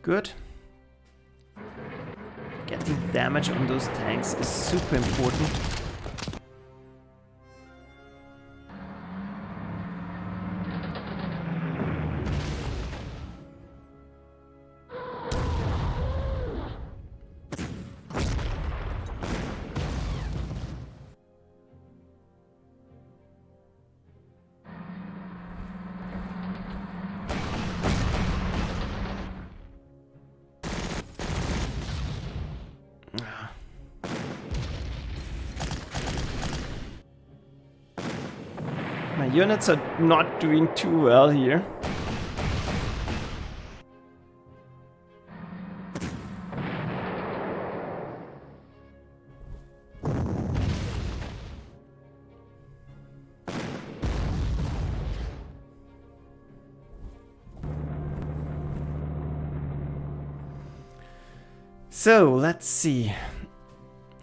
Good. Getting damage on those tanks is super important. My units are not doing too well here. So, let's see.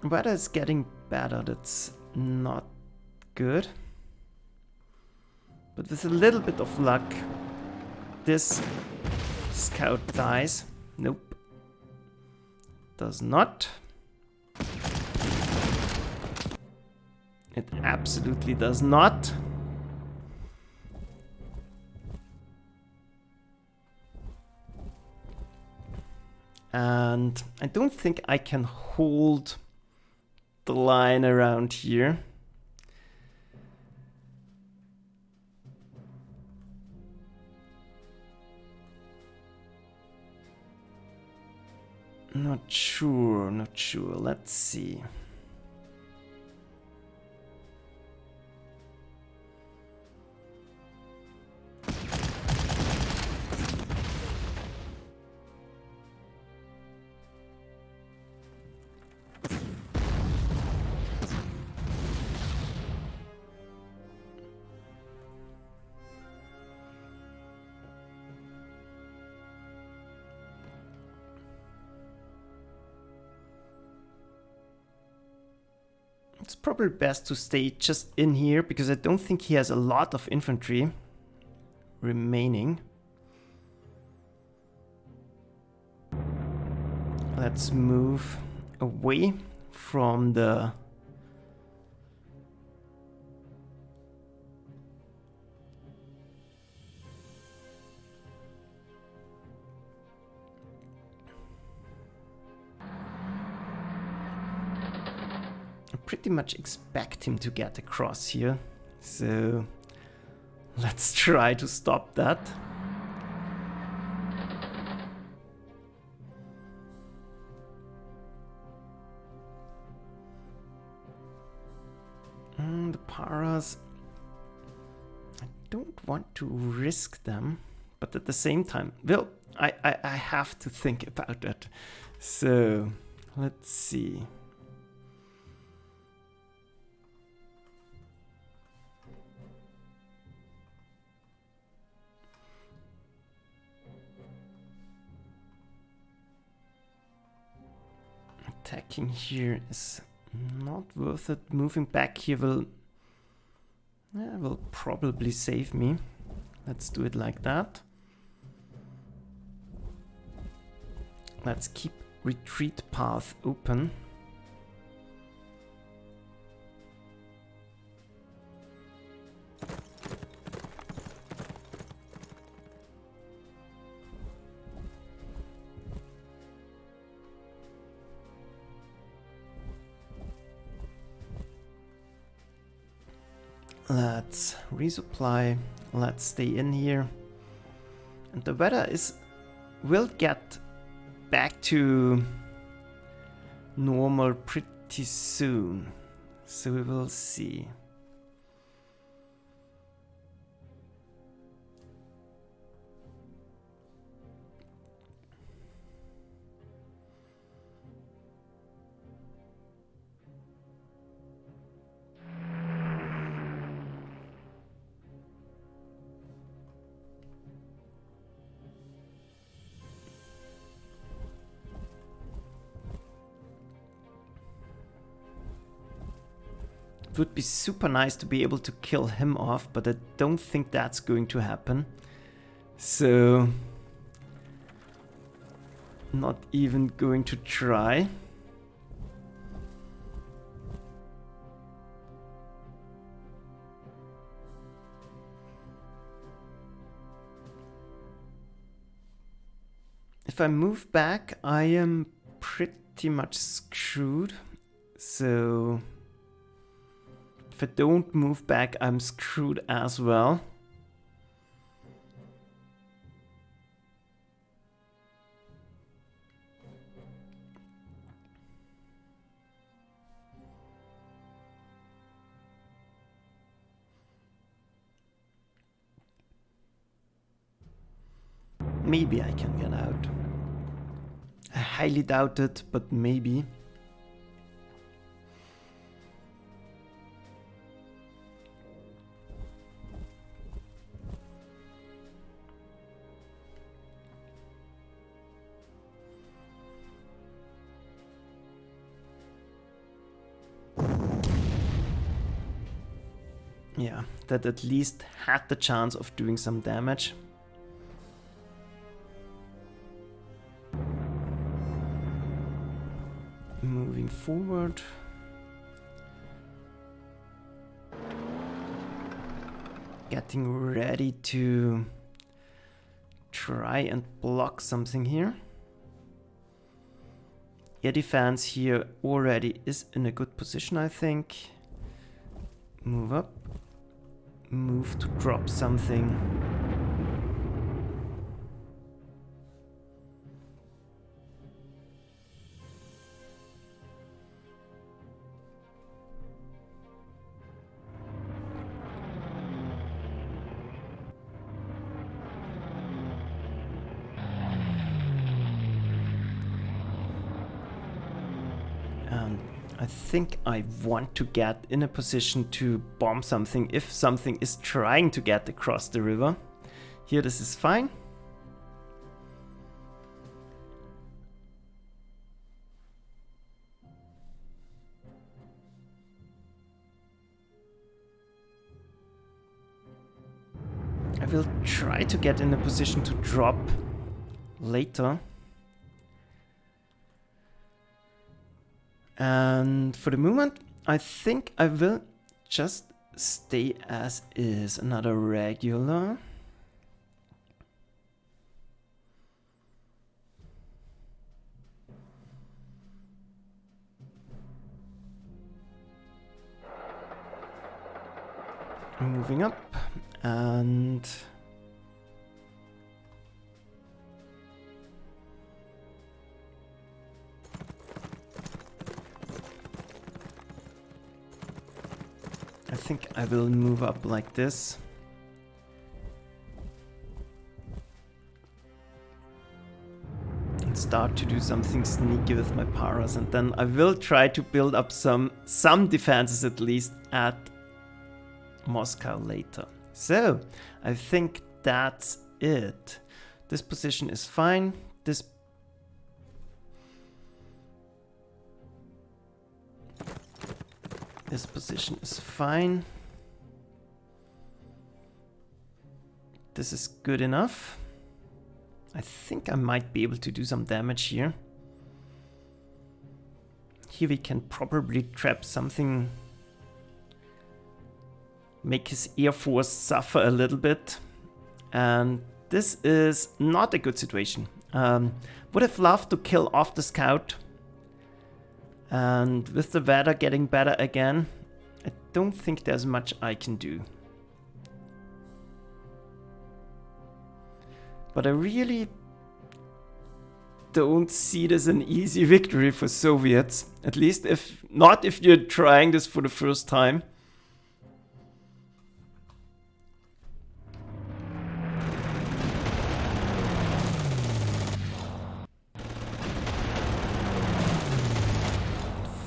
Weather is getting better, that's not good. But with a little bit of luck, this scout dies. Nope. Does not. It absolutely does not. And I don't think I can hold the line around here. Not sure. Let's see. It's probably best to stay just in here because I don't think he has a lot of infantry remaining. Let's move away from the pretty much expect him to get across here, so let's try to stop that. The paras, I don't want to risk them, but at the same time, well, I have to think about that. So let's see. Attacking here is not worth it. Moving back here will probably save me. Let's do it like that. Let's keep retreat path open. Let's resupply. Let's stay in here. And the weather will get back to normal pretty soon. So we will see. It would be super nice to be able to kill him off, but I don't think that's going to happen. So, not even going to try. If I move back, I am pretty much screwed. So if I don't move back, I'm screwed as well. Maybe I can get out. I highly doubt it, but maybe. Yeah, that at least had the chance of doing some damage. Moving forward. Getting ready to try and block something here. Air defense here already is in a good position, I think. Move up. Move to drop something. I think I want to get in a position to bomb something if something is trying to get across the river. Here this is fine. I will try to get in a position to drop later. And for the moment, I think I will just stay as is. Another regular. Moving up and I think I will move up like this. And start to do something sneaky with my paras, and then I will try to build up some defenses at least at Moscow later. So I think that's it. This position is fine. This position is fine. This is good enough. I think I might be able to do some damage here. Here we can probably trap something, make his air force suffer a little bit. And this is not a good situation. Would have loved to kill off the scout. And with the weather getting better again, I don't think there's much I can do. But I really don't see this an easy victory for Soviets. At least if you're trying this for the first time.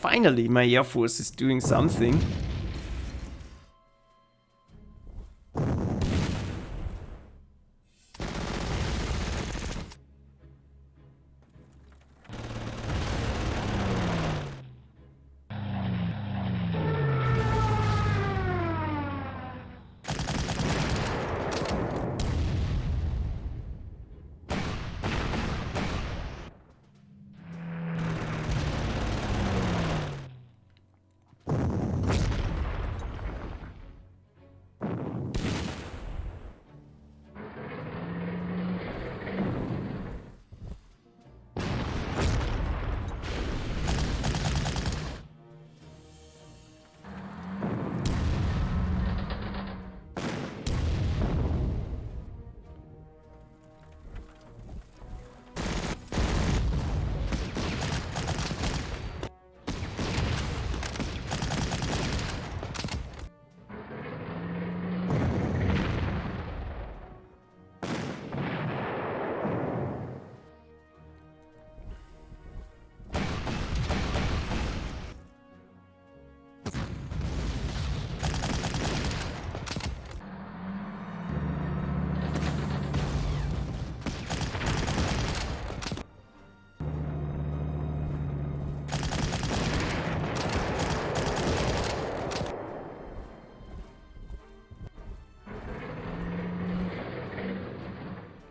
Finally, my air force is doing something.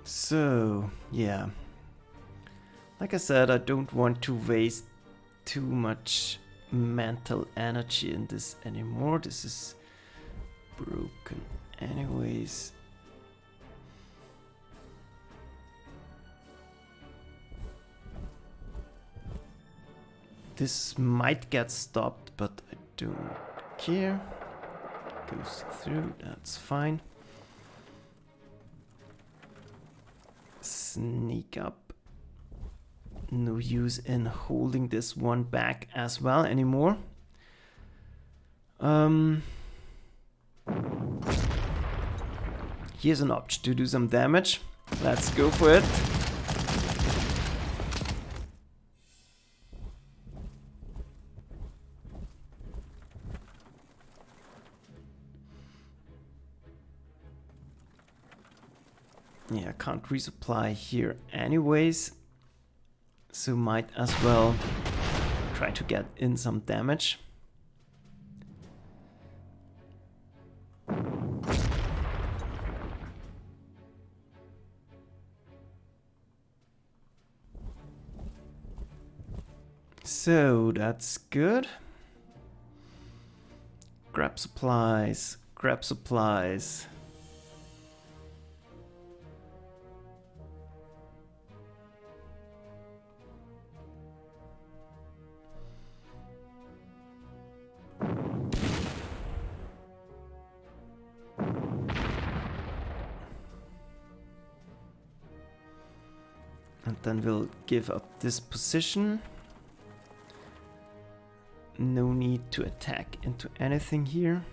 So, yeah. Like I said, I don't want to waste too much mental energy in this anymore. This is broken anyways. This might get stopped, but I don't care. Goes through, that's fine. Sneak up. No use in holding this one back as well anymore. Here's an option to do some damage. Let's go for it. Yeah, I can't resupply here anyways, so might as well try to get in some damage. So that's good. Grab supplies, grab supplies. And then we'll give up this position. No need to attack into anything here.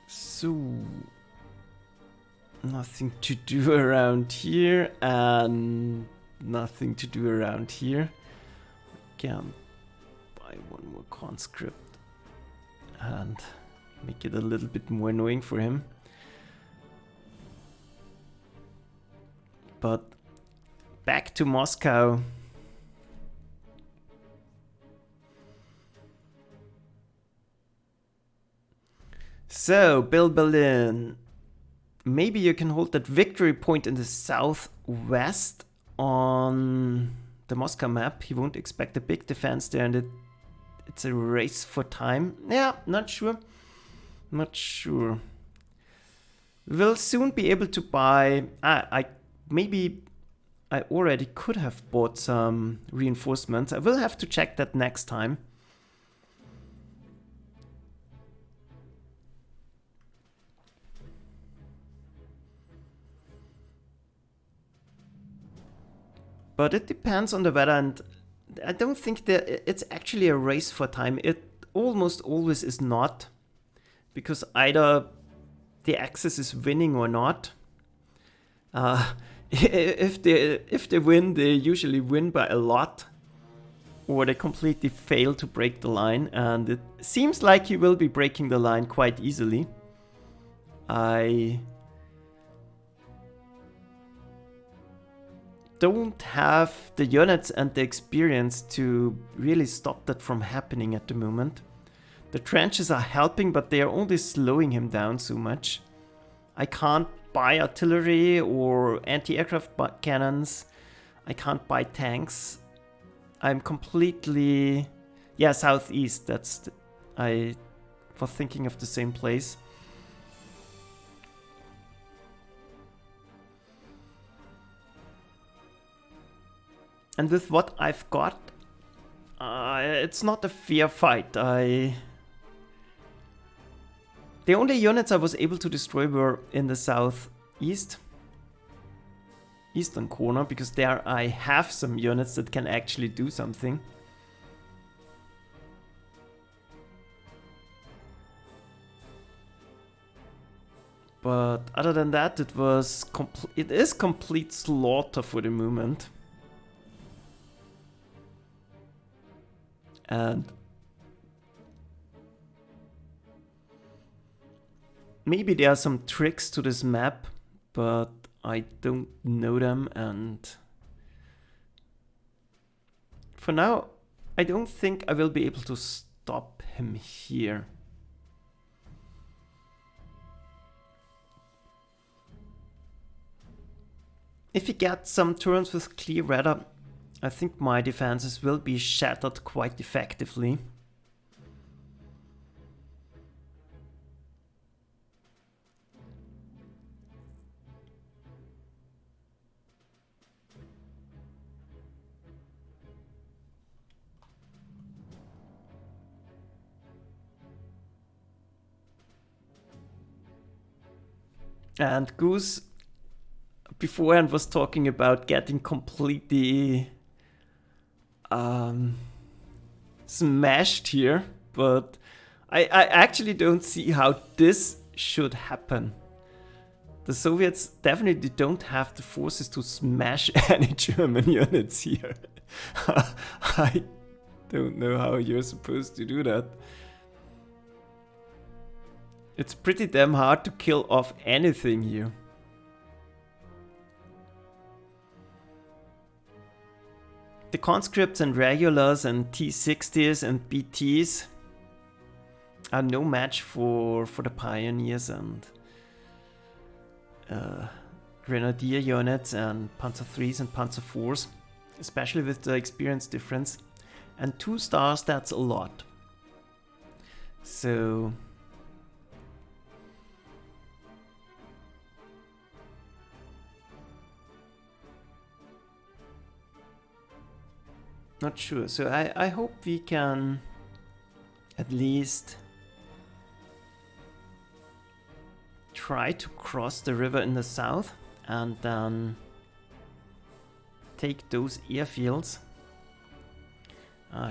So, nothing to do around here and nothing to do around here. Can buy one more conscript and make it a little bit more annoying for him. But back to Moscow. So, build Berlin. Maybe you can hold that victory point in the southwest on the Moscow map. He won't expect a big defense there, and it's a race for time. Yeah, not sure. Not sure. We'll soon be able to buy... maybe I already could have bought some reinforcements. I will have to check that next time. But it depends on the weather, and I don't think that it's actually a race for time. It almost always is not, because either the Axis is winning or not. If they win, they usually win by a lot, or they completely fail to break the line, and it seems like he will be breaking the line quite easily. I don't have the units and the experience to really stop that from happening at the moment. The trenches are helping, but they are only slowing him down so much. I can't buy artillery or anti-aircraft cannons. I can't buy tanks. I'm completely... Yeah, southeast, that's... I was thinking of the same place. And with what I've got, it's not a fair fight. The only units I was able to destroy were in the southeast, eastern corner, because there I have some units that can actually do something. But other than that, it is complete slaughter for the moment. And maybe there are some tricks to this map, but I don't know them, and for now I don't think I will be able to stop him here. If he gets some turns with clear weather, I think my defenses will be shattered quite effectively. And Goose beforehand was talking about getting completely smashed here, but I actually don't see how this should happen. The Soviets definitely don't have the forces to smash any German units here. I don't know how you're supposed to do that. It's pretty damn hard to kill off anything here. The conscripts and regulars and T-60s and BTs are no match for the pioneers and grenadier units and Panzer 3s and Panzer 4s, especially with the experience difference. And 2 stars, that's a lot. So not sure. So I hope we can at least try to cross the river in the south and then take those airfields.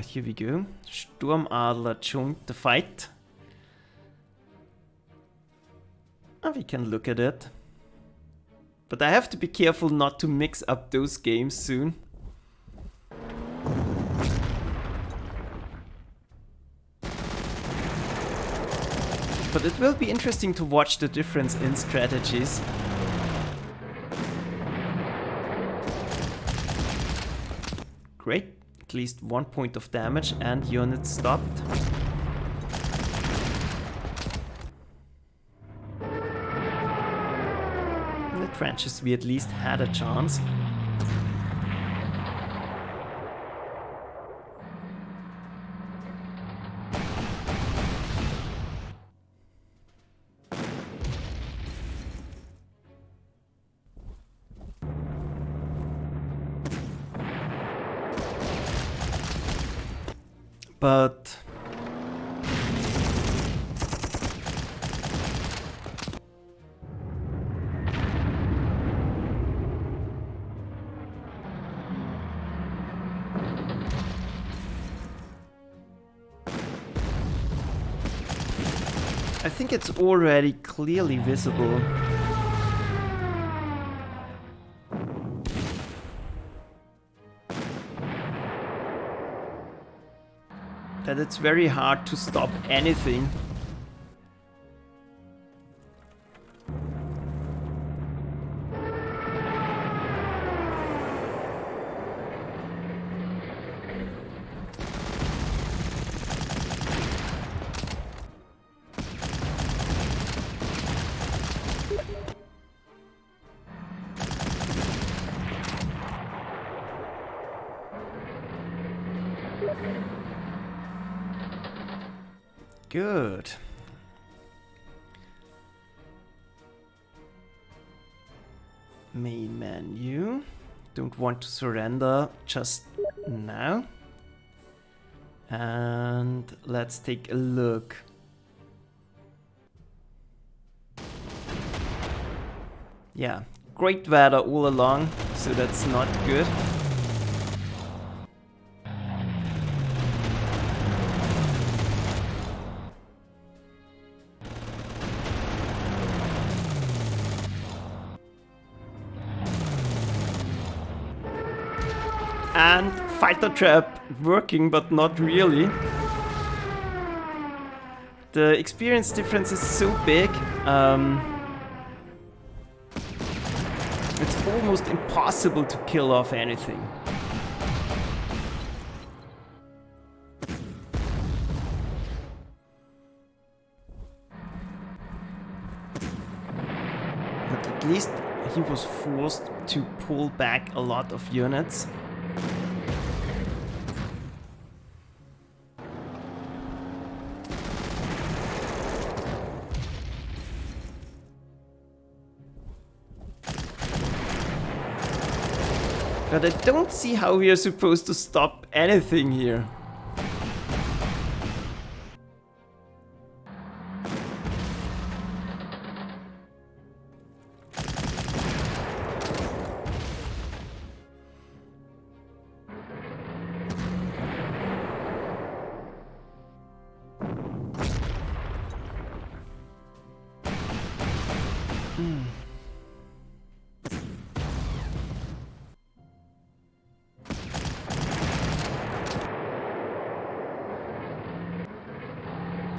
Here we go. Sturmadler joined the fight. We can look at it. But I have to be careful not to mix up those games soon. But it will be interesting to watch the difference in strategies. Great, at least 1 point of damage and unit stopped. In the trenches we at least had a chance. But I think it's already clearly visible. That it's very hard to stop anything. Good. Main menu. Don't want to surrender just now. And let's take a look. Yeah, great weather all along, so that's not good. And fighter trap working, but not really. The experience difference is so big. It's almost impossible to kill off anything. But at least he was forced to pull back a lot of units. But I don't see how we are supposed to stop anything here.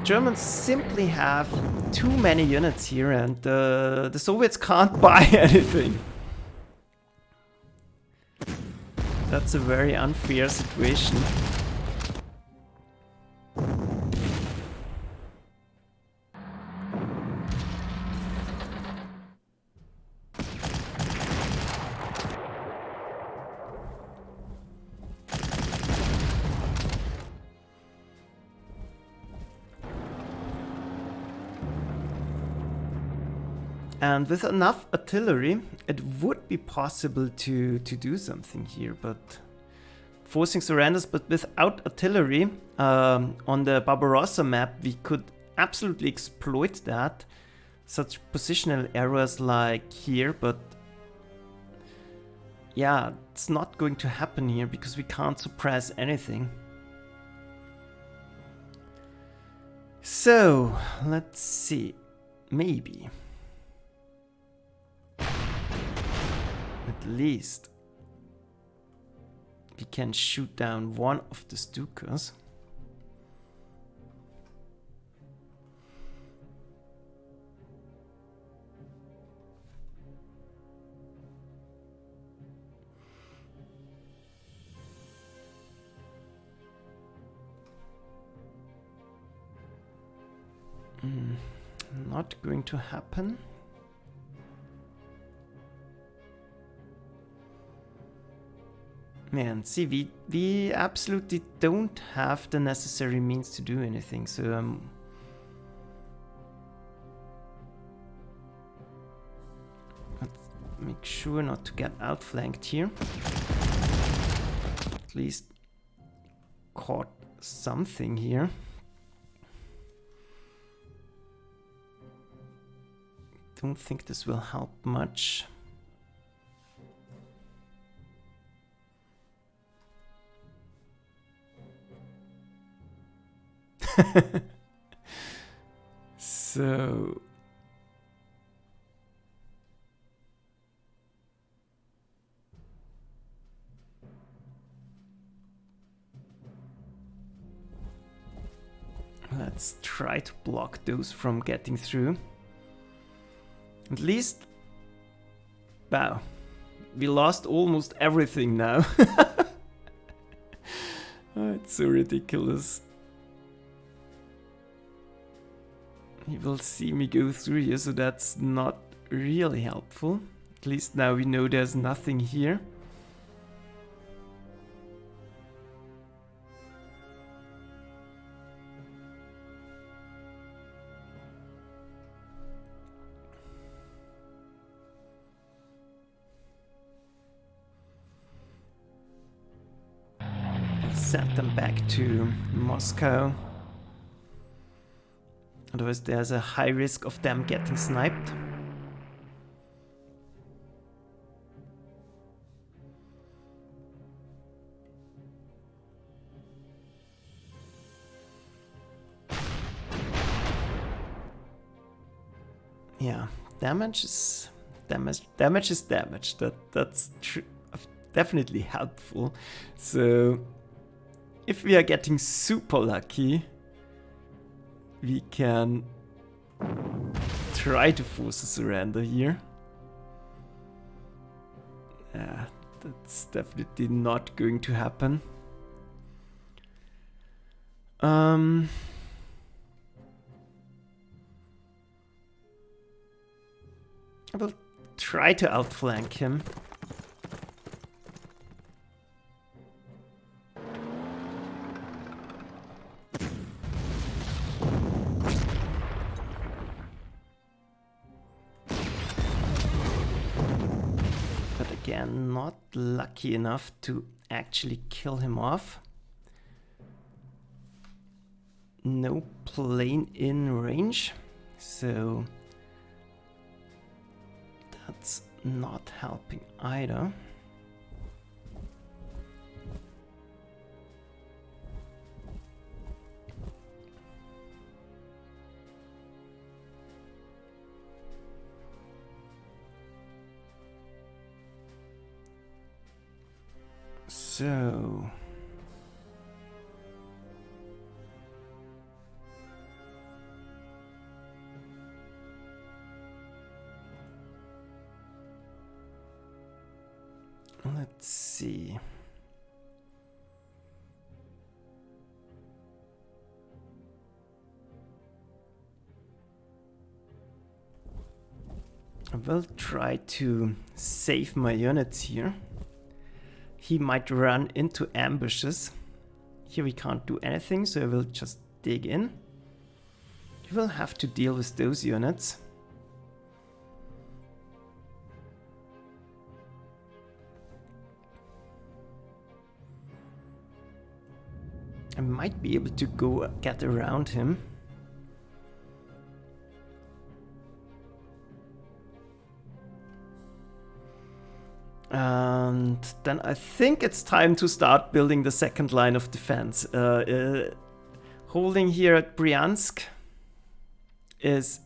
Germans simply have too many units here, and the Soviets can't buy anything. That's a very unfair situation. And with enough artillery, it would be possible to do something here, but forcing surrenders, but without artillery, on the Barbarossa map, we could absolutely exploit that. Such positional errors like here, but yeah, it's not going to happen here because we can't suppress anything. So, let's see, maybe. At least we can shoot down one of the Stukas. Not going to happen. Man, see, we absolutely don't have the necessary means to do anything, so let's make sure not to get outflanked here. At least caught something here. Don't think this will help much. So let's try to block those from getting through. At least, wow, we lost almost everything now. Oh, it's so ridiculous. He will see me go through here, so that's not really helpful. At least now we know there's nothing here. Send them back to Moscow. Otherwise there's a high risk of them getting sniped. Yeah, damage is damage. That's definitely helpful. So if we are getting super lucky, we can try to force a surrender here. Yeah, that's definitely not going to happen. I will try to outflank him. But again, not lucky enough to actually kill him off. No plane in range, so that's not helping either. So let's see. I will try to save my units here. He might run into ambushes. Here we can't do anything, so I will just dig in. He will have to deal with those units. I might be able to go get around him. And then I think it's time to start building the second line of defense. Holding here at Bryansk is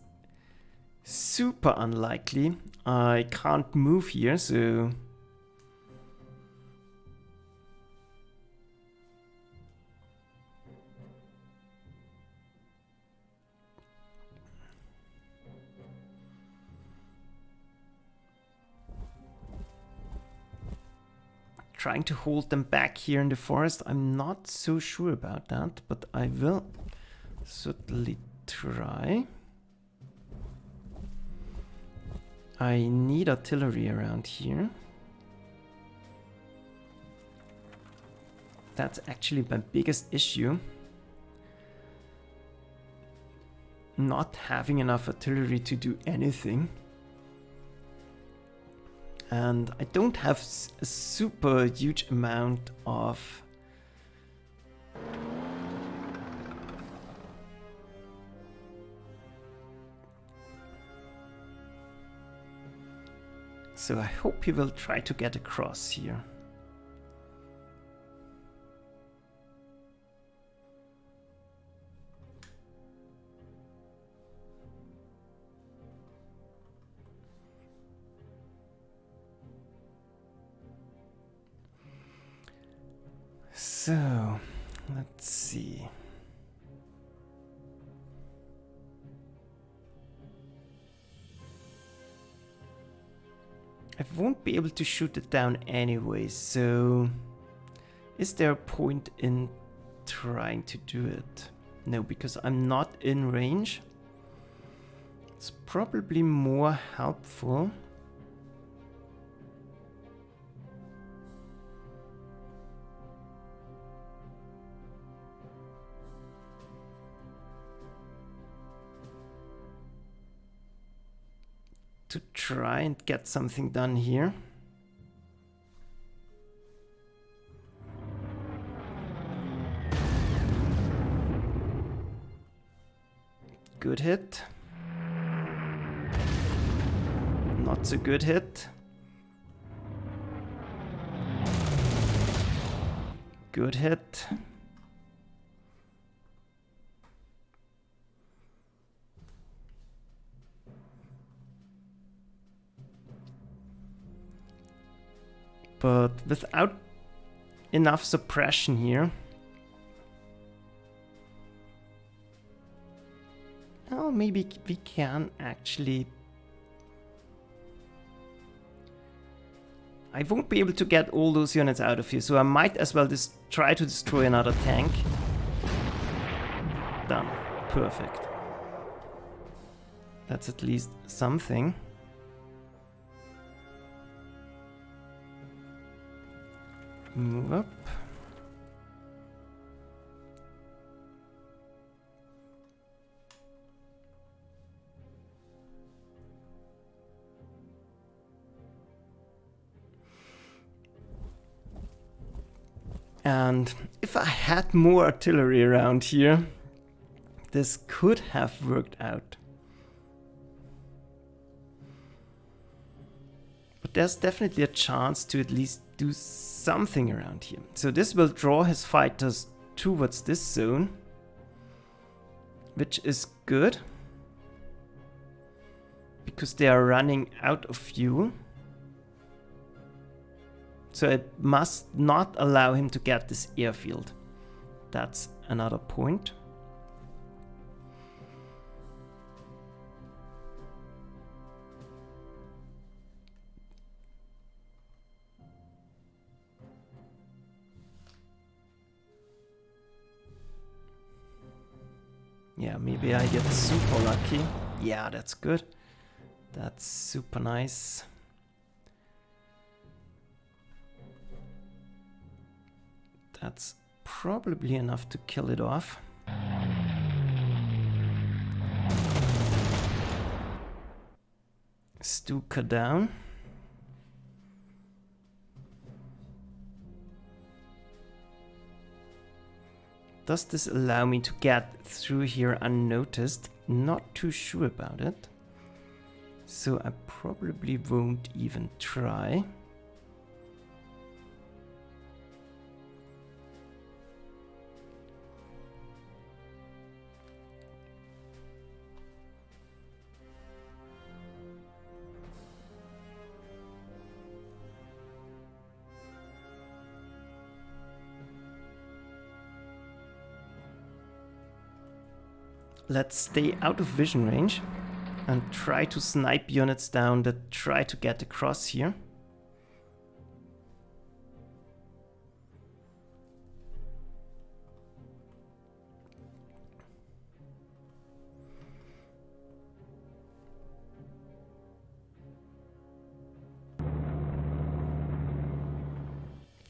super unlikely. I can't move here, so trying to hold them back here in the forest. I'm not so sure about that, but I will certainly try. I need artillery around here. That's actually my biggest issue. Not having enough artillery to do anything. And I don't have a super huge amount of so I hope he will try to get across here. So, let's see. I won't be able to shoot it down anyway, so is there a point in trying to do it? No, because I'm not in range. It's probably more helpful to try and get something done here. Good hit. Not so good hit. Good hit. But without enough suppression here. Oh, maybe we can actually. I won't be able to get all those units out of here, so I might as well just try to destroy another tank. Done. Perfect. That's at least something. Move up. And if I had more artillery around here, this could have worked out. But there's definitely a chance to at least do something around here. So this will draw his fighters towards this zone, which is good, because they are running out of fuel. So it must not allow him to get this airfield. That's another point. Yeah, maybe I get super lucky. Yeah, that's good. That's super nice. That's probably enough to kill it off. Stuka down. Does this allow me to get through here unnoticed? Not too sure about it. So I probably won't even try. Let's stay out of vision range and try to snipe units down that try to get across here.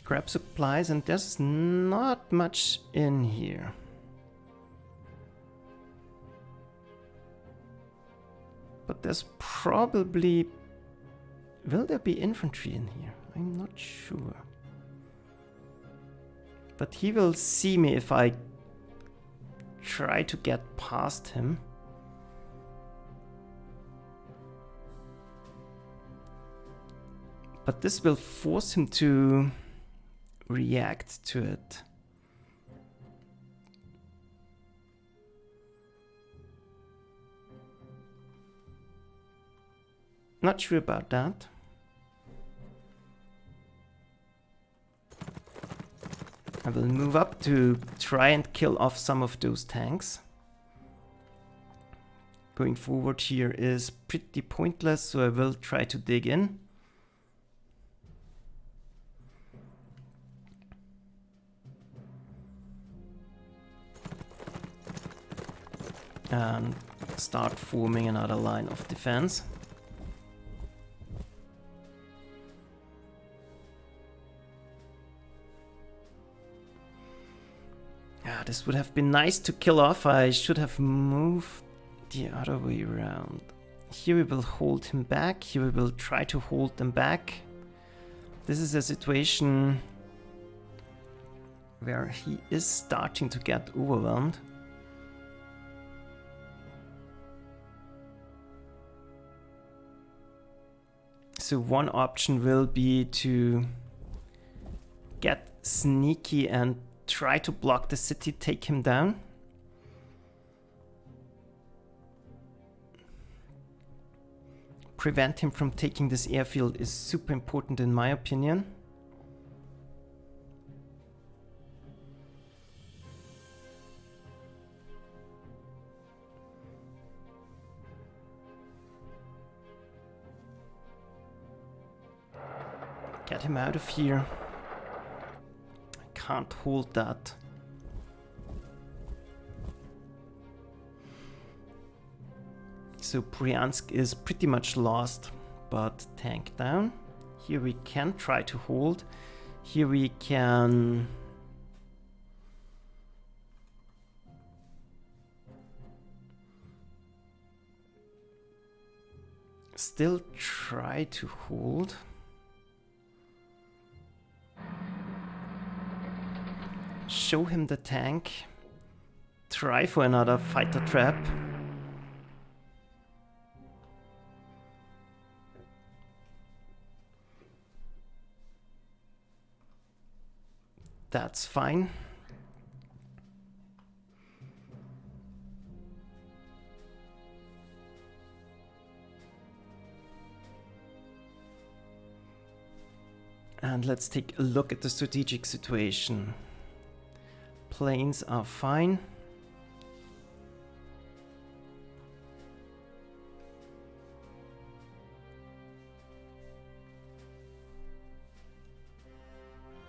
Grab supplies, and there's not much in here. But there's probably... Will there be infantry in here? I'm not sure. But he will see me if I try to get past him. But this will force him to react to it. Not sure about that. I will move up to try and kill off some of those tanks. Going forward here is pretty pointless, so I will try to dig in. And start forming another line of defense. This would have been nice to kill off. I should have moved the other way around. Here we will hold him back. Here we will try to hold them back. This is a situation where he is starting to get overwhelmed. So one option will be to get sneaky and try to block the city, take him down. Prevent him from taking this airfield is super important in my opinion. Get him out of here. Can't hold that. So Bryansk is pretty much lost, but tank down. Here we can try to hold. Here we can still try to hold. Show him the tank. Try for another fighter trap. That's fine. And let's take a look at the strategic situation. Planes are fine.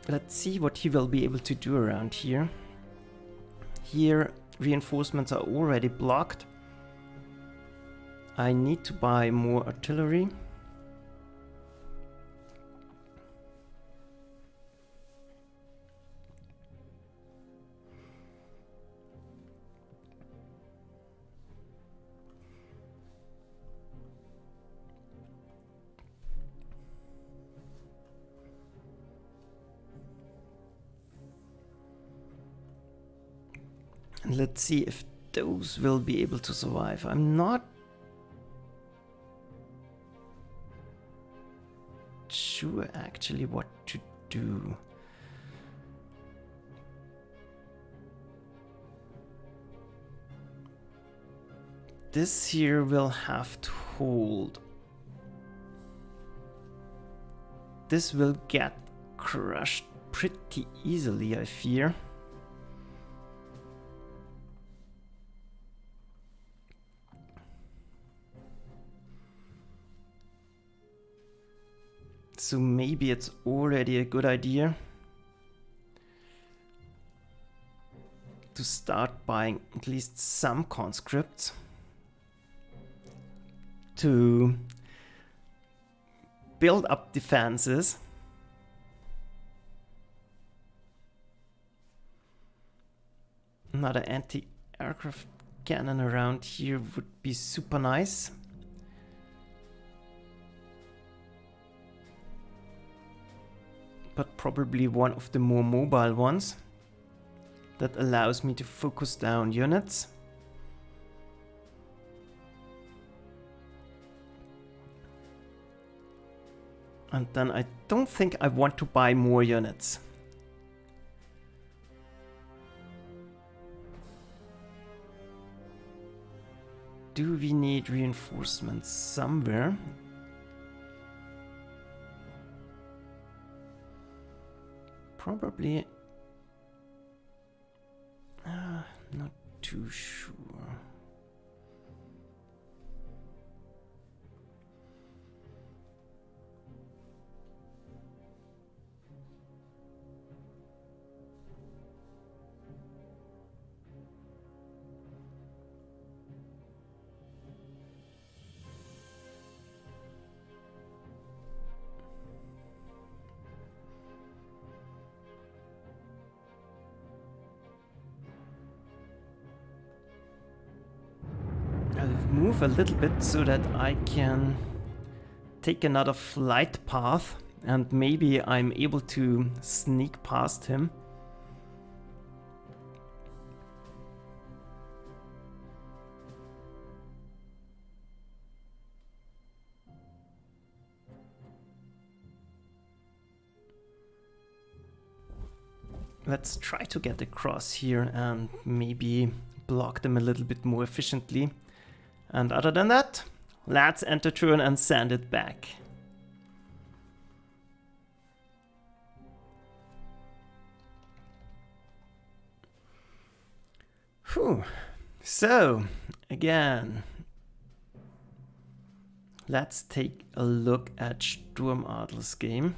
Let's see what he will be able to do around here. Here, reinforcements are already blocked. I need to buy more artillery. And let's see if those will be able to survive. I'm not sure actually what to do. This here will have to hold. This will get crushed pretty easily, I fear. So maybe it's already a good idea to start buying at least some conscripts to build up defenses. Another anti-aircraft cannon around here would be super nice. But probably one of the more mobile ones that allows me to focus down units. And then I don't think I want to buy more units. Do we need reinforcements somewhere? Probably not too sure. Move a little bit so that I can take another flight path and maybe I'm able to sneak past him. Let's try to get across here and maybe block them a little bit more efficiently. And other than that, let's enter turn and send it back. Whew. So, again, let's take a look at Sturmadler's game.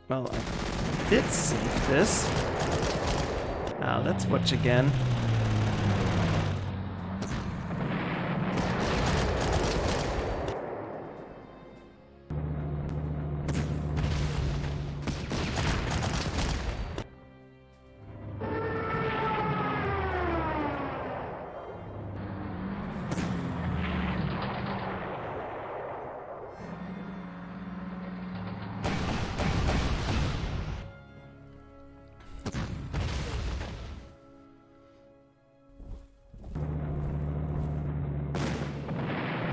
Well, I did save this. Let's watch again.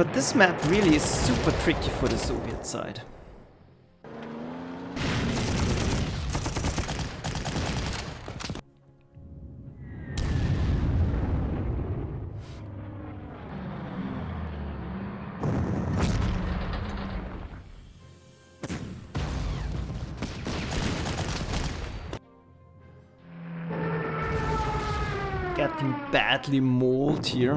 But this map really is super tricky for the Soviet side. Getting badly mauled here.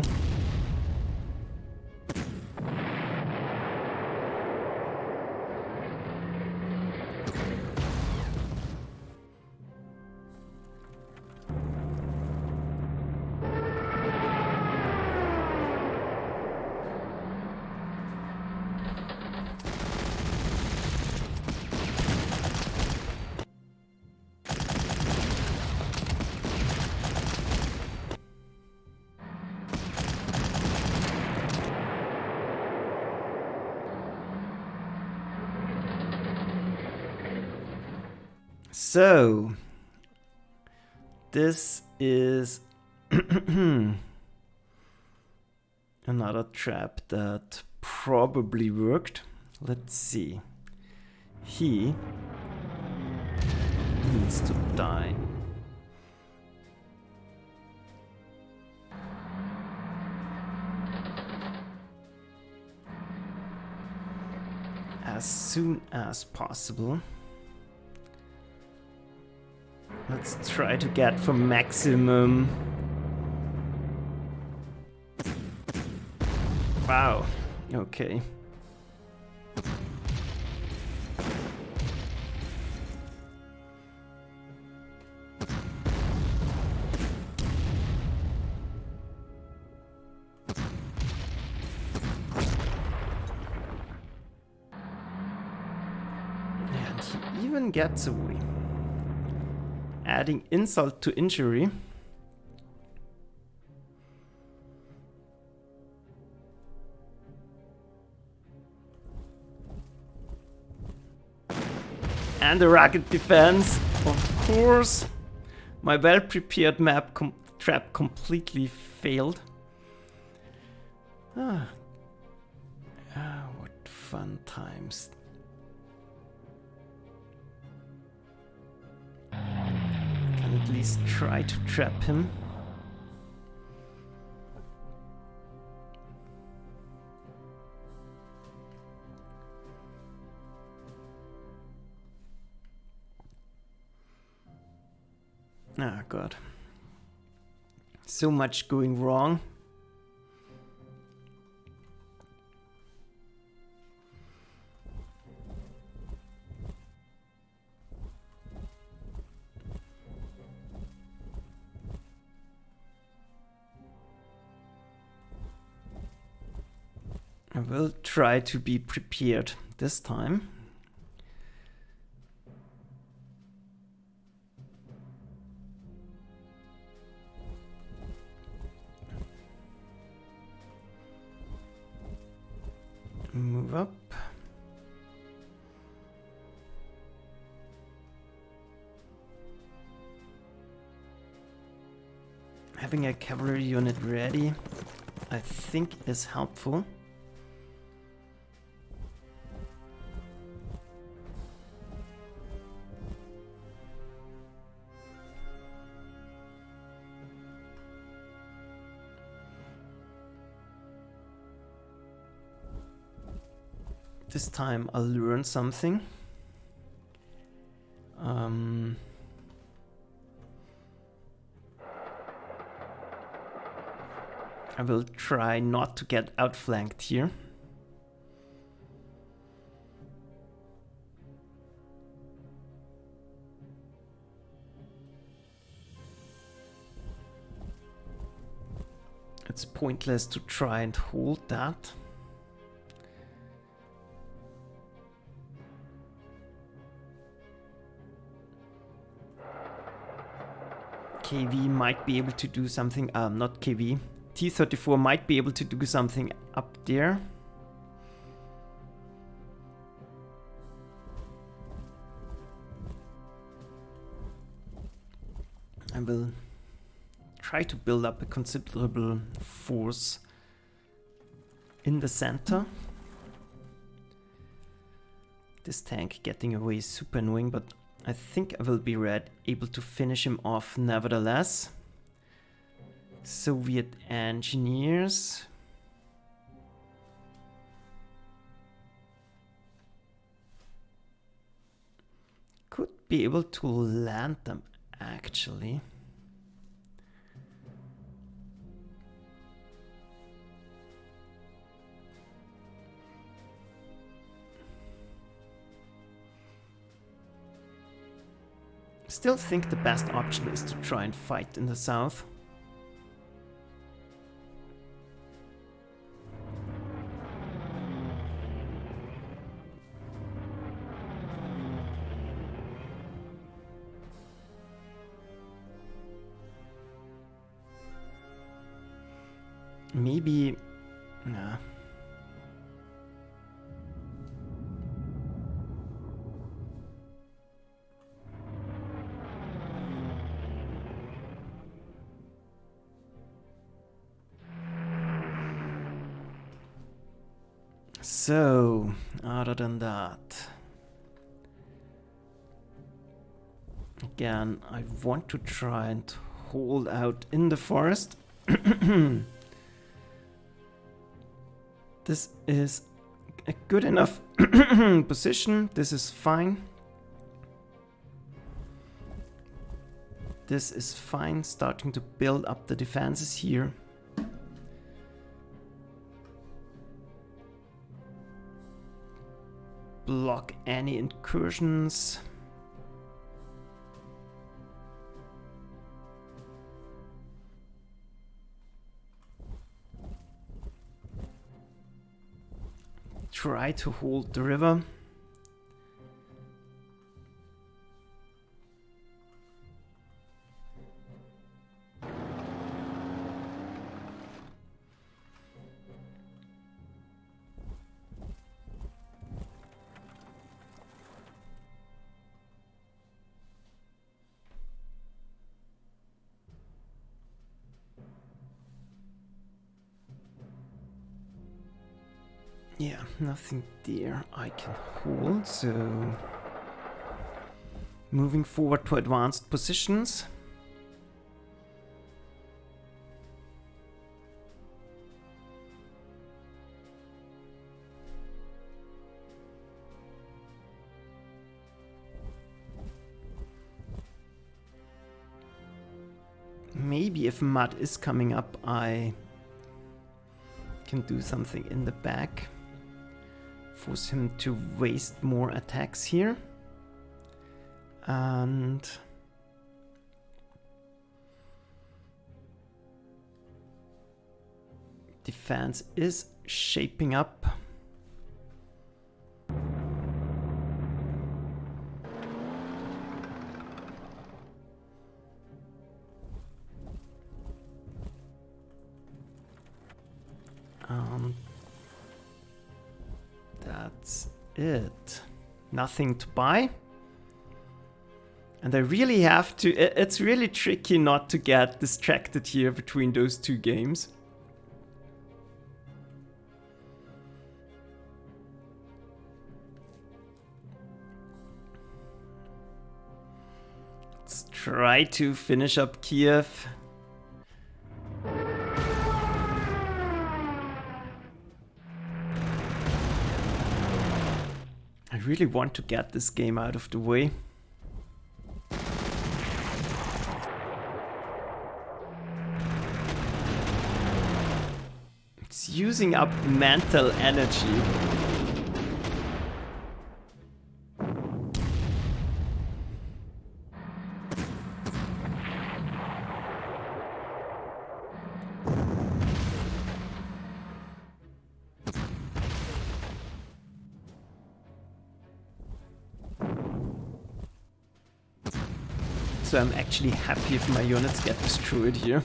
So, this is another trap that probably worked. Let's see. He needs to die. As soon as possible. Let's try to get for maximum. Wow, okay. And he even gets away. Adding insult to injury. And a rugged defense, of course. My well-prepared map trap completely failed. What fun times. Can at least try to trap him. Ah, God. So much going wrong. I will try to be prepared this time. Move up. Having a cavalry unit ready, I think, is helpful. This time I'll learn something. I will try not to get outflanked here. It's pointless to try and hold that. KV might be able to do something, not KV. T-34 might be able to do something up there. I will try to build up a considerable force in the center. This tank getting away is super annoying, but I think I will be able to finish him off nevertheless. Soviet engineers. Could be able to land them actually. Still think the best option is to try and fight in the south. Maybe... nah. So, other than that, again, I want to try and hold out in the forest. This is a good enough position. This is fine. This is fine. Starting to build up the defenses here. Block any incursions. Try to hold the river. Yeah, nothing there I can hold, so moving forward to advanced positions. Maybe if mud is coming up, I can do something in the back. Force him to waste more attacks here. And defense is shaping up. That's it. Nothing to buy. And I really have to... It's really tricky not to get distracted here between those two games. Let's try to finish up Kiev. I really want to get this game out of the way. It's using up mental energy. So I'm actually happy if my units get destroyed here.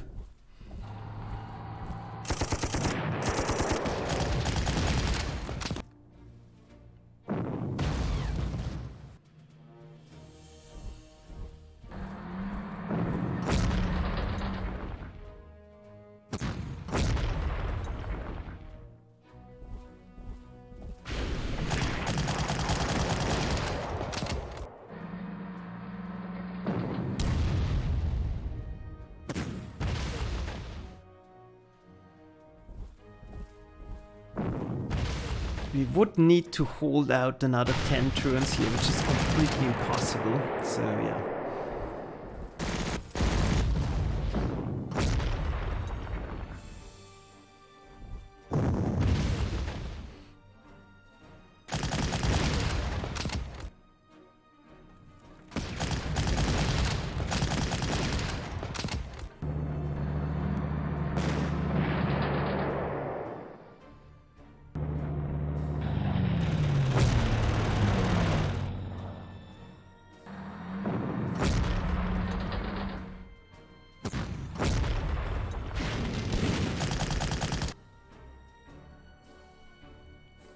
We would need to hold out another 10 turns here, which is completely impossible. So yeah.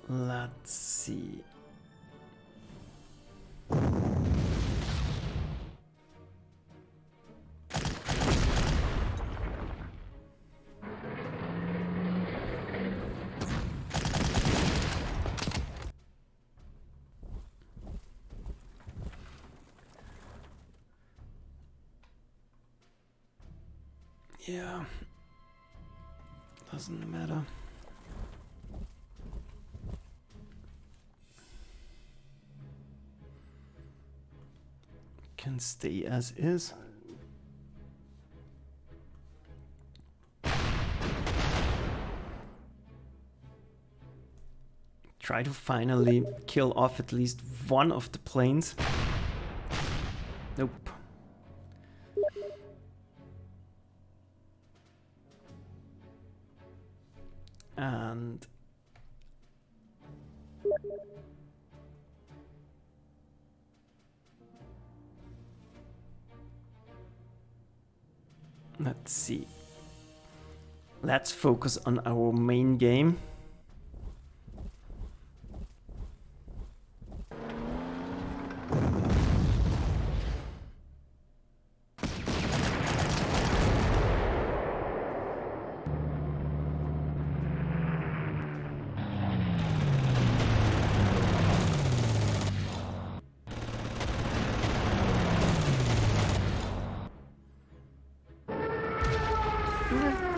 Let's see. Yeah, doesn't matter. Can stay as is. Try to finally kill off at least one of the planes. Nope. And let's see. Let's focus on our main game.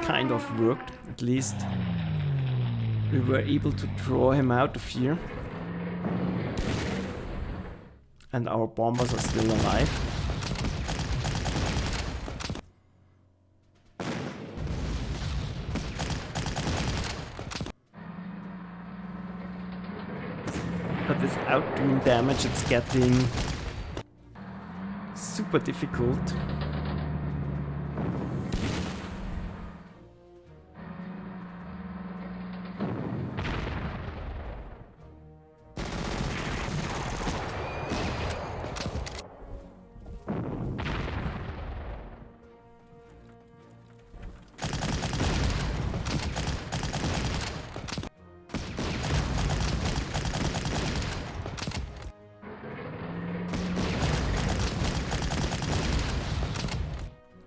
Kind of worked, at least. We were able to draw him out of here. And our bombers are still alive. But without doing damage, it's getting super difficult.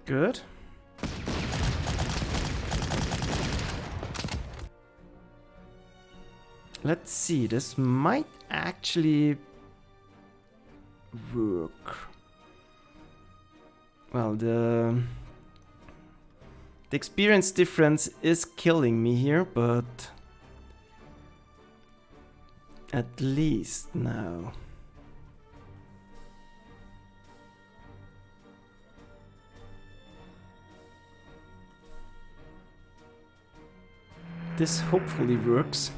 Good. Let's see, this might actually work. Well, the experience difference is killing me here, but at least now. This hopefully works.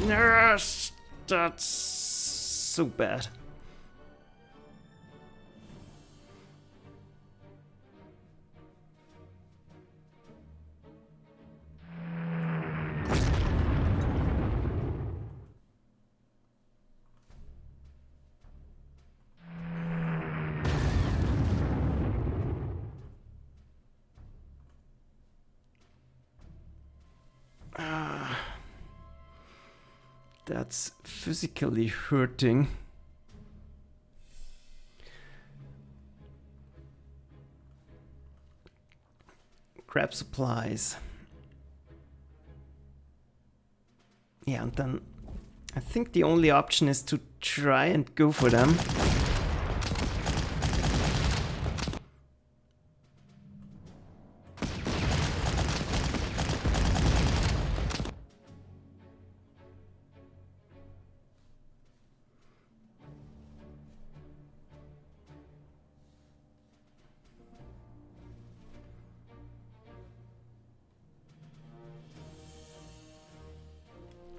Yes, that's so bad. That's physically hurting. Grab supplies. Yeah, and then I think the only option is to try and go for them.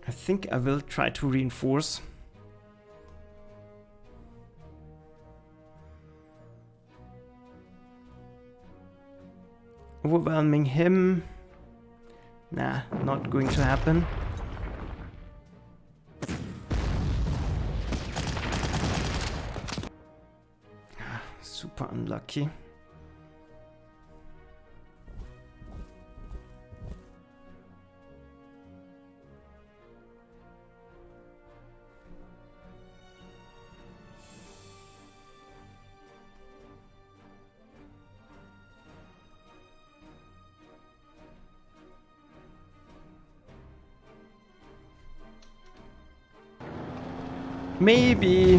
I think I will try to reinforce. Overwhelming him. Nah, not going to happen. Super unlucky. Maybe.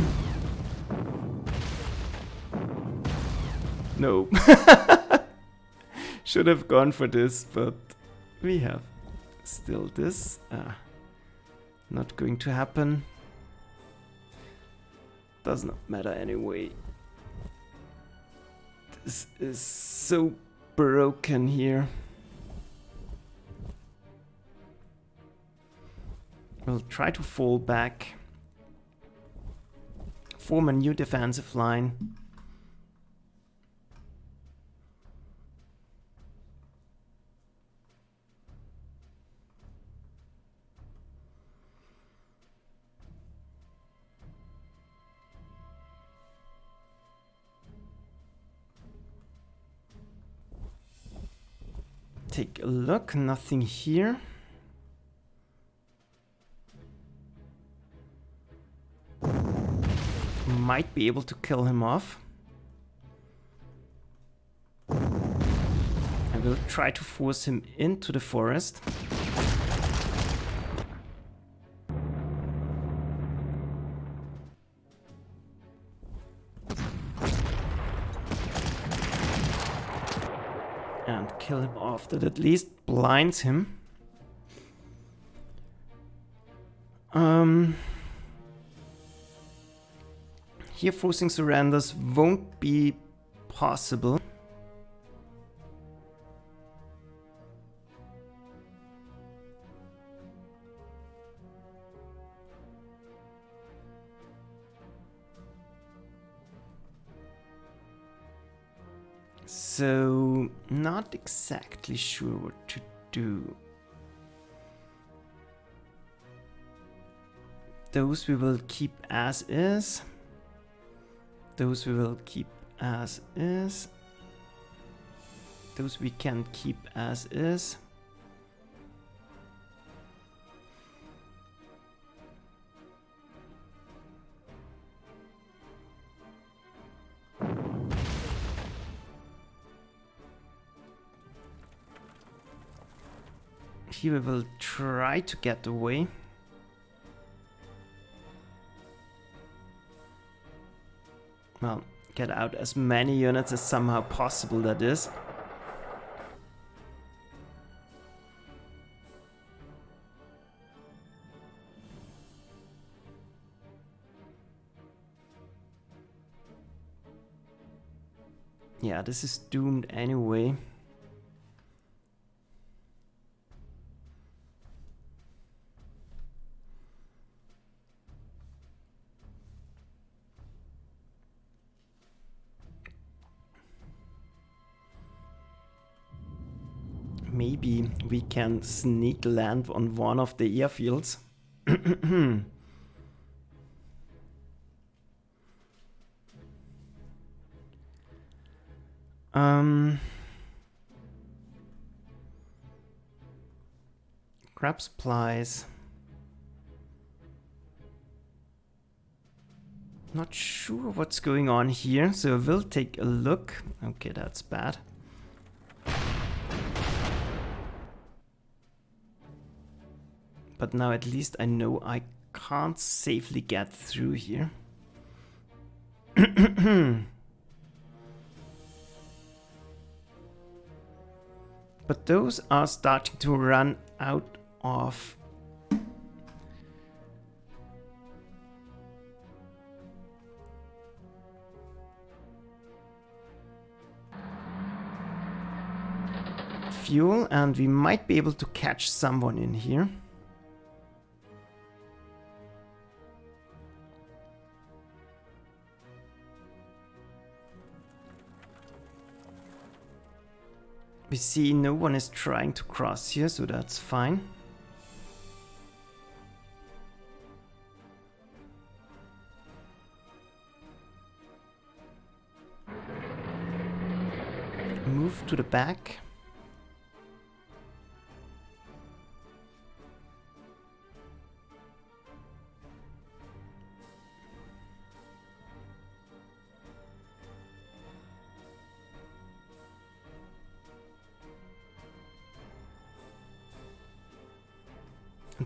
No. Should have gone for this, but we have still this. Not going to happen. Does not matter anyway. This is so broken here. We'll try to fall back. Form a new defensive line. Take a look, nothing here. Might be able to kill him off. I will try to force him into the forest. And kill him off. That at least blinds him. Here forcing surrenders won't be possible. So, not exactly sure what to do. Those we will keep as is. Those we will keep as is. Those we can keep as is. Here we will try to get away. Well, get out as many units as somehow possible, that is. Yeah, this is doomed anyway. Maybe we can sneak land on one of the airfields. Grab supplies. Not sure what's going on here, so we'll take a look. Okay, that's bad. But now at least I know I can't safely get through here. But those are starting to run out of fuel, and we might be able to catch someone in here. We see no one is trying to cross here, so that's fine. Move to the back.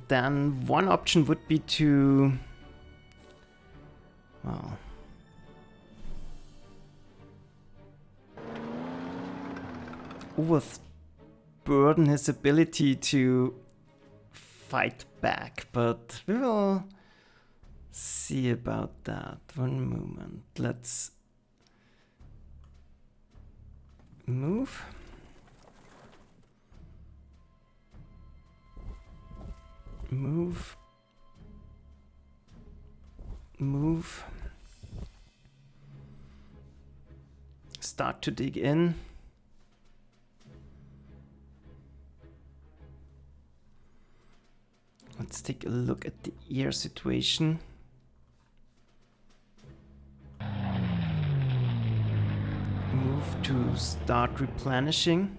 Then one option would be to, well, overburden his ability to fight back, but we will see about that. One moment. Let's move. Move. Move. Start to dig in. Let's take a look at the air situation. Move to start replenishing.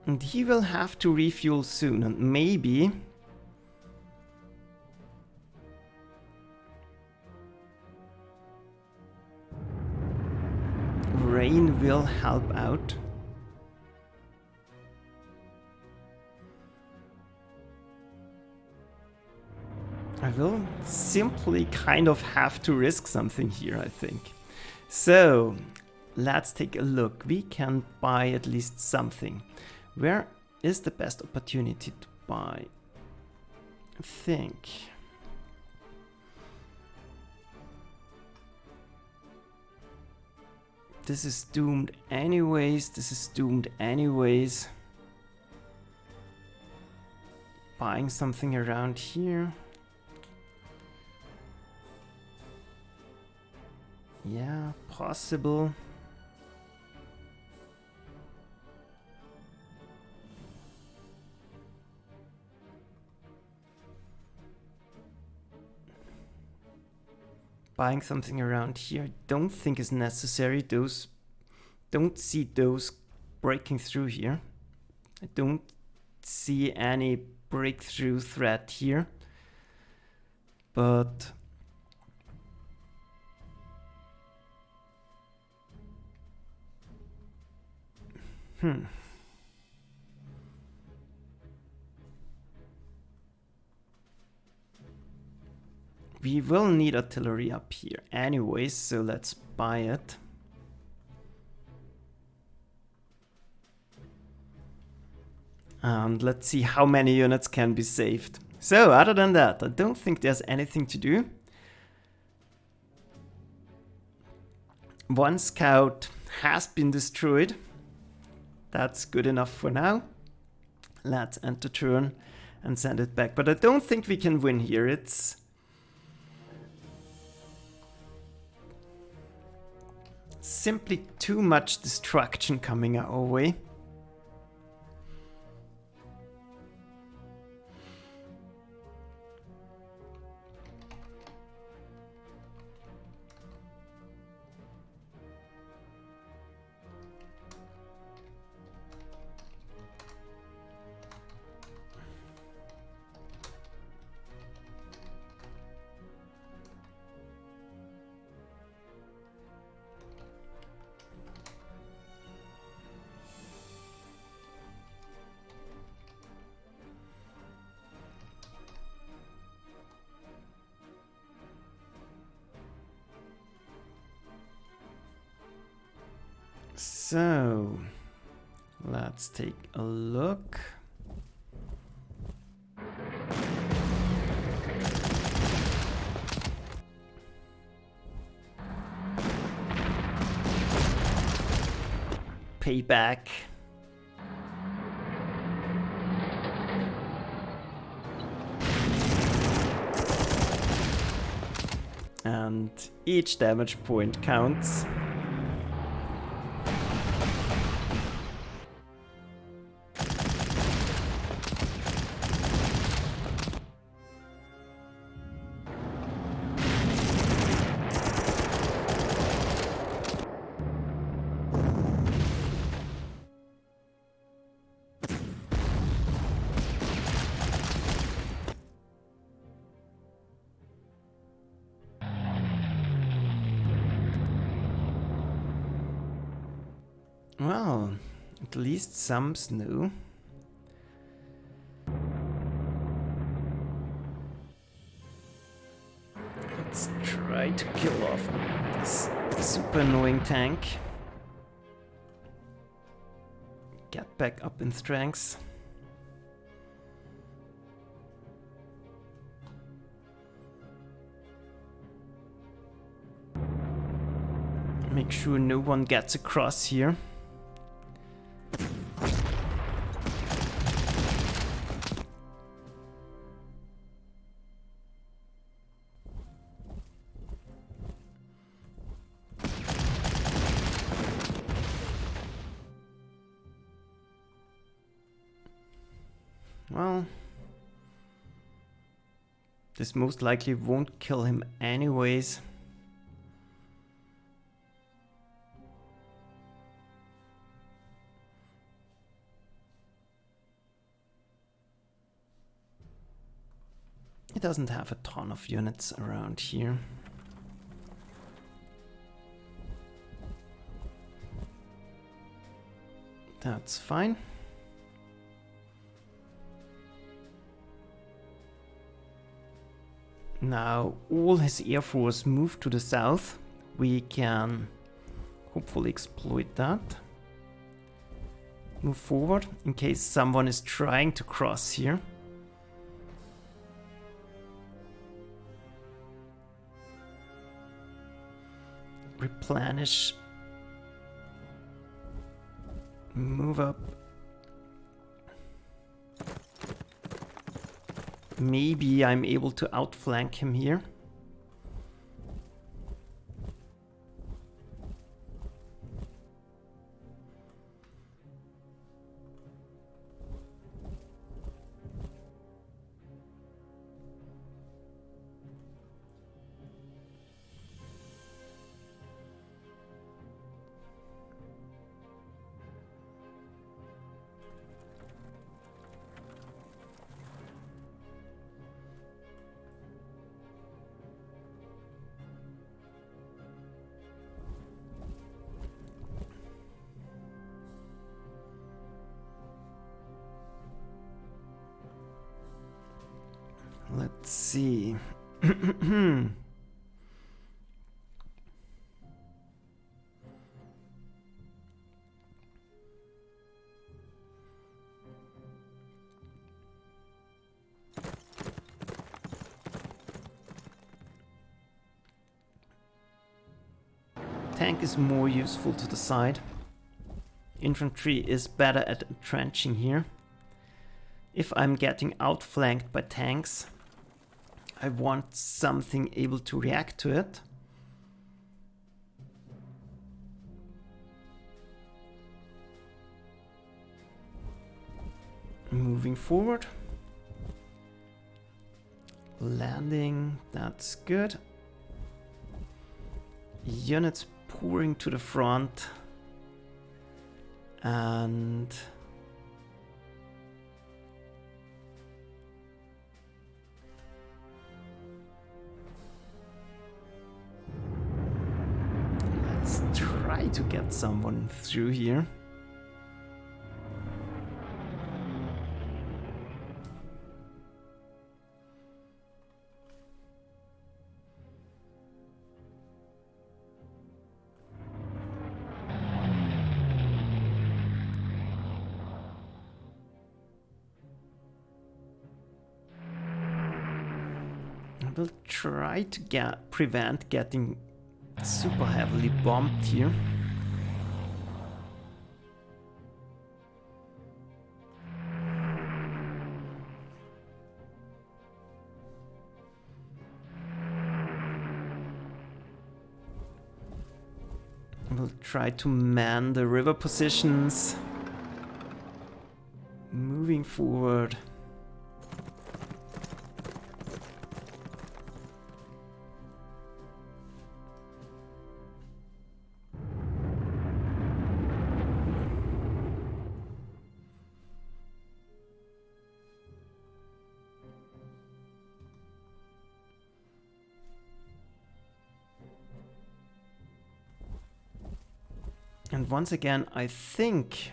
And he will have to refuel soon, and maybe rain will help out. I will simply kind of have to risk something here, I think. So let's take a look. We can buy at least something. Where is the best opportunity to buy? I think. This is doomed anyways. This is doomed anyways. Buying something around here. Yeah, possible. Buying something around here, I don't think is necessary. Those, don't see those breaking through here. I don't see any breakthrough threat here. But we will need artillery up here anyways, so let's buy it. And let's see how many units can be saved. So other than that, I don't think there's anything to do. One scout has been destroyed. That's good enough for now. Let's end the turn and send it back. But I don't think we can win here. It's simply too much destruction coming our way. So Let's take a look. Payback. And each damage point counts. Well, at least some snow. Let's try to kill off this super annoying tank. Get back up in strength. Make sure no one gets across here. Well, this most likely won't kill him anyways. It doesn't have a ton of units around here. That's fine. Now all his air force moved to the south. We can hopefully exploit that. Move forward in case someone is trying to cross here. Replenish. Move up. Maybe I'm able to outflank him here. Let's see. Tank is more useful to the side. Infantry is better at entrenching here. If I'm getting outflanked by tanks, I want something able to react to it. Moving forward. Landing, that's good. Units pouring to the front. And let's try to get someone through here. will try to prevent getting super heavily bombed here. We'll try to man the river positions. Moving forward. And once again, I think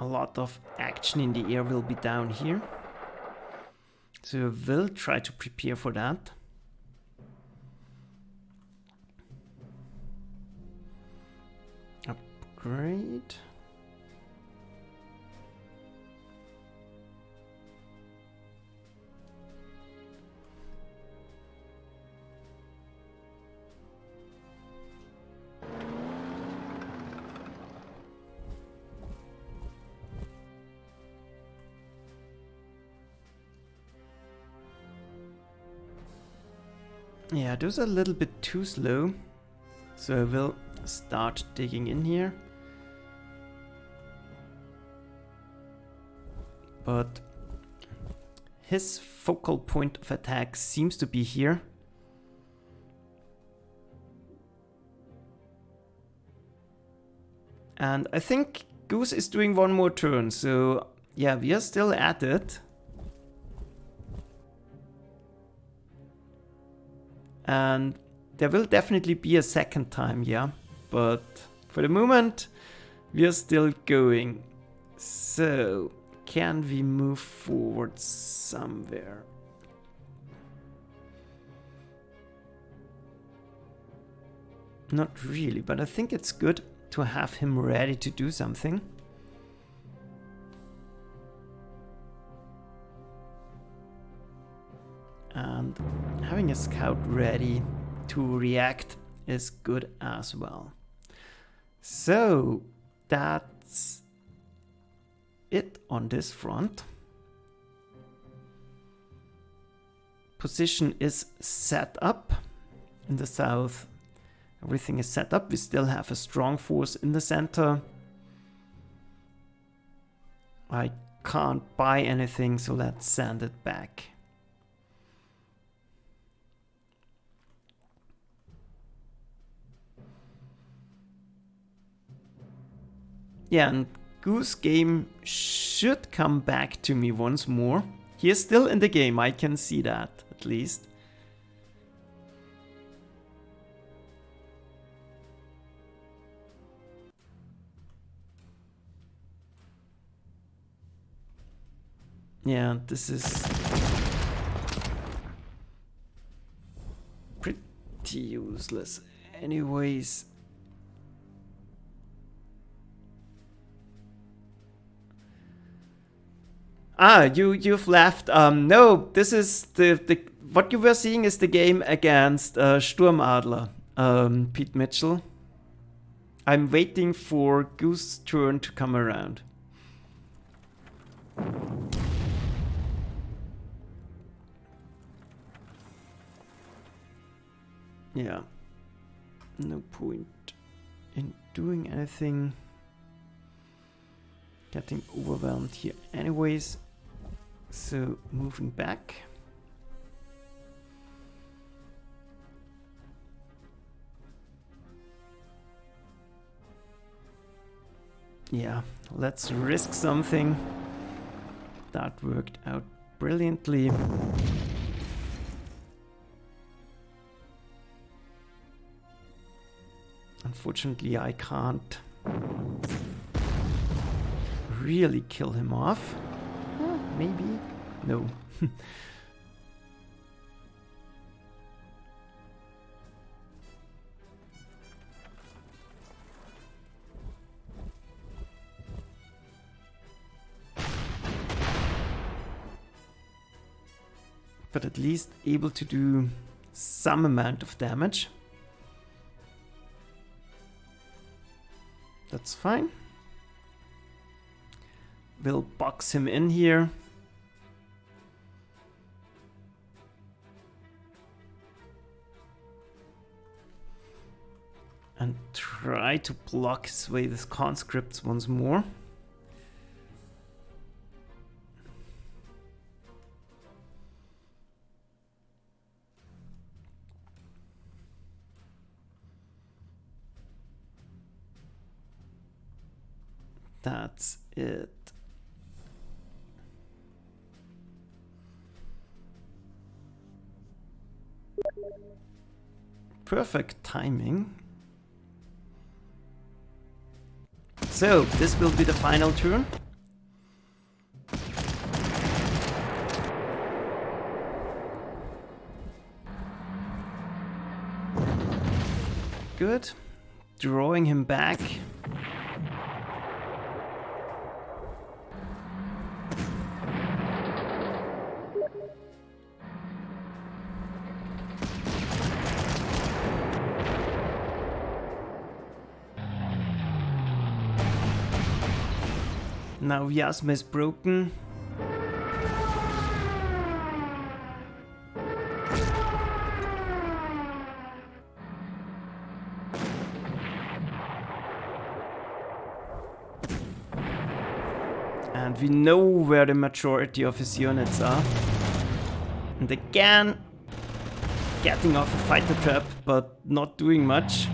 a lot of action in the air will be down here. So we'll try to prepare for that. Upgrade. Yeah, those are a little bit too slow. So I will start digging in here. But his focal point of attack seems to be here. And I think Goose is doing one more turn. So yeah, we are still at it. And there will definitely be a second time, yeah. But for the moment, we are still going. So, can we move forward somewhere? Not really, but I think it's good to have him ready to do something. And having a scout ready to react is good as well. So that's it on this front. Position is set up in the south. Everything is set up. We still have a strong force in the center. I can't buy anything, so let's send it back. Yeah, and Goose Game should come back to me once more. He is still in the game, I can see that, at least. Yeah, this is pretty useless. Anyways. Ah, you've left. No, this is the what you were seeing is the game against Sturmadler, Pete Mitchell. I'm waiting for Goose's turn to come around. Yeah, no point in doing anything. Getting overwhelmed here anyways. So moving back. Yeah, let's risk something. That worked out brilliantly. Unfortunately, I can't really kill him off. Maybe? No. but at least able to do some amount of damage. That's fine. We'll box him in here. And try to block his way with conscripts once more. That's it. Perfect timing. So, this will be the final turn. Good. Drawing him back. Now Vyazma is broken. And we know where the majority of his units are. And again, getting off a fighter trap, but not doing much.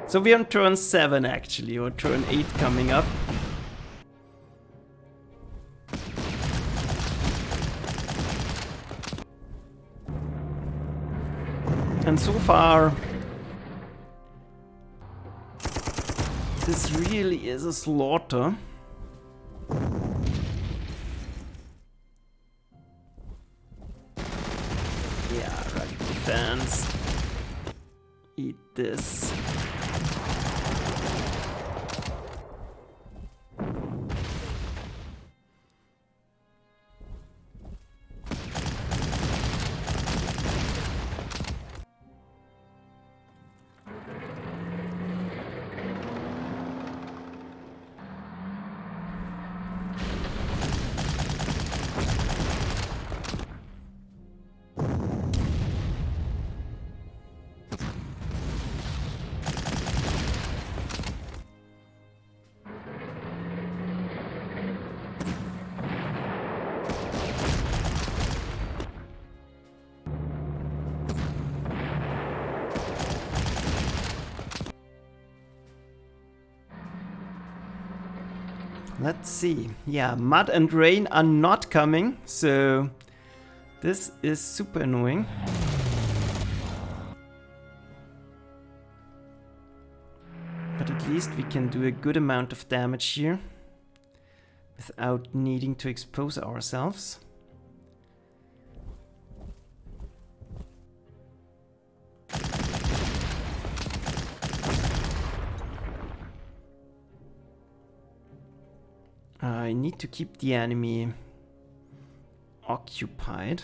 So we're on turn 7 actually, or turn 8 coming up. And so far, this really is a slaughter. Yeah, rugged defense. Eat this. Let's see. Yeah, mud and rain are not coming, so this is super annoying. But at least we can do a good amount of damage here without needing to expose ourselves. I need to keep the enemy occupied.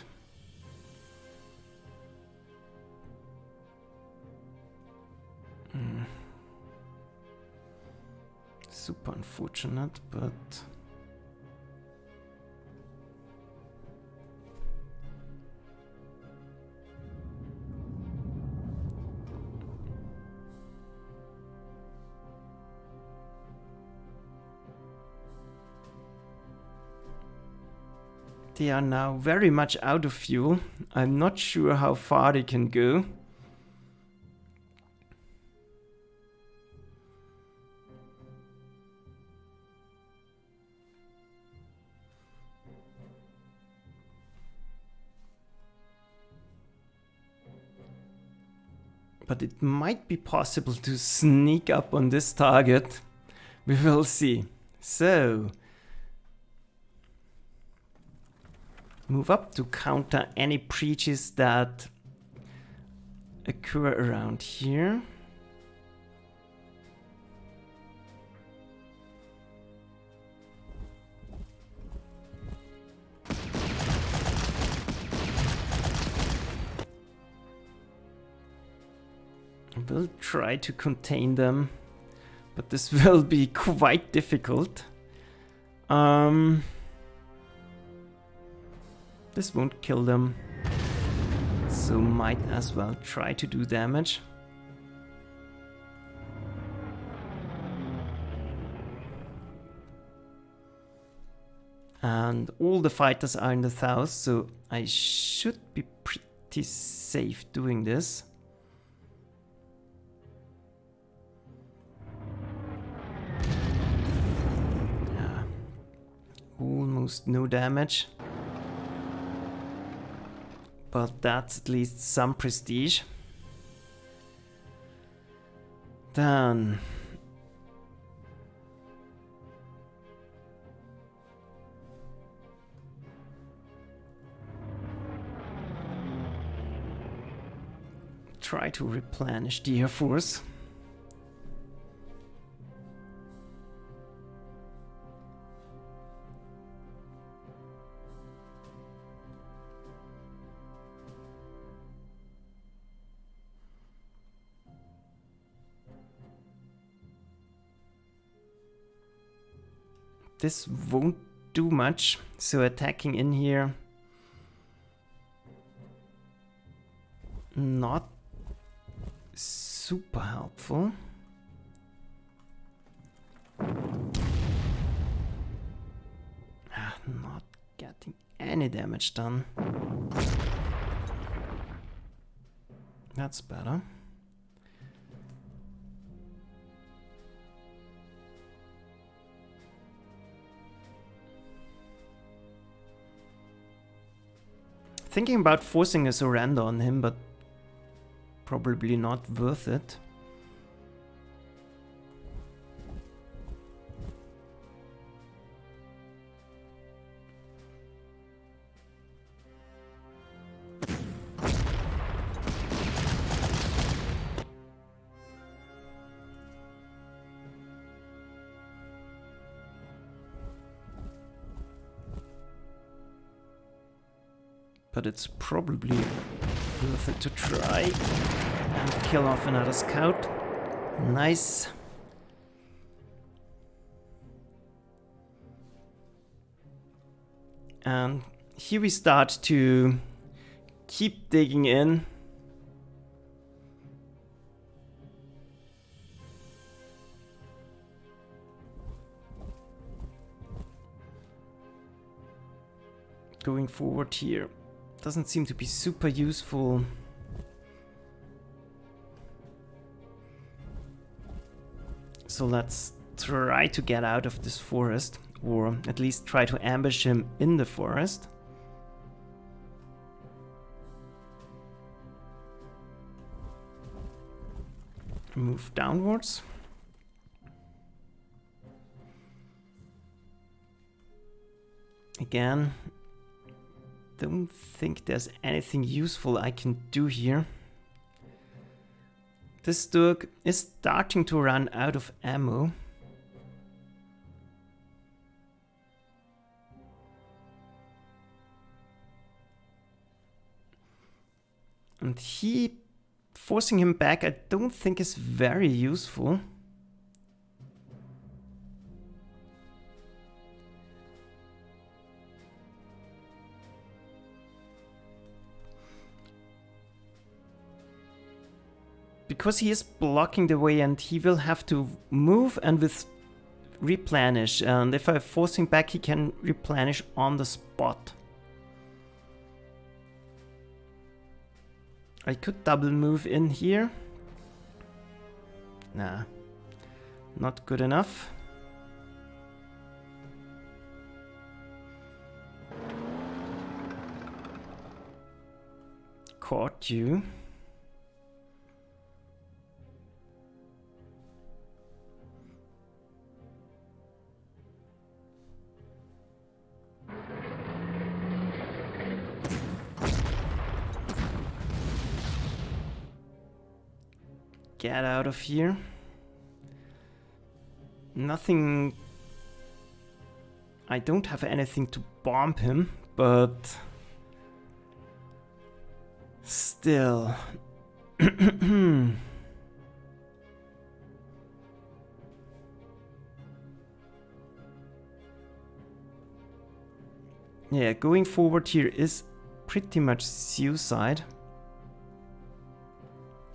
Super unfortunate, but they are now very much out of fuel. I'm not sure how far they can go. But it might be possible to sneak up on this target. We will see. So move up to counter any breaches that occur around here. We'll try to contain them, but this will be quite difficult. This won't kill them, so might as well try to do damage. And all the fighters are in the south, so I should be pretty safe doing this. Almost no damage, but that's at least some prestige. Then try to replenish the air force. This won't do much, so attacking in here not super helpful. Not getting any damage done. That's better. Thinking about forcing a surrender on him, but probably not worth it. But it's probably worth it to try and kill off another scout. Nice. And here we start to keep digging in. Going forward here doesn't seem to be super useful. So let's try to get out of this forest, or at least try to ambush him in the forest. Move downwards. Again, don't think there's anything useful I can do here. This Sturk is starting to run out of ammo. And forcing him back I don't think is very useful. Because he is blocking the way and he will have to move and replenish. And if I force him back, he can replenish on the spot. I could double move in here. Nah, not good enough. Caught you. get out of here. Nothing... I don't have anything to bomb him, but... still... Yeah, going forward here is pretty much suicide.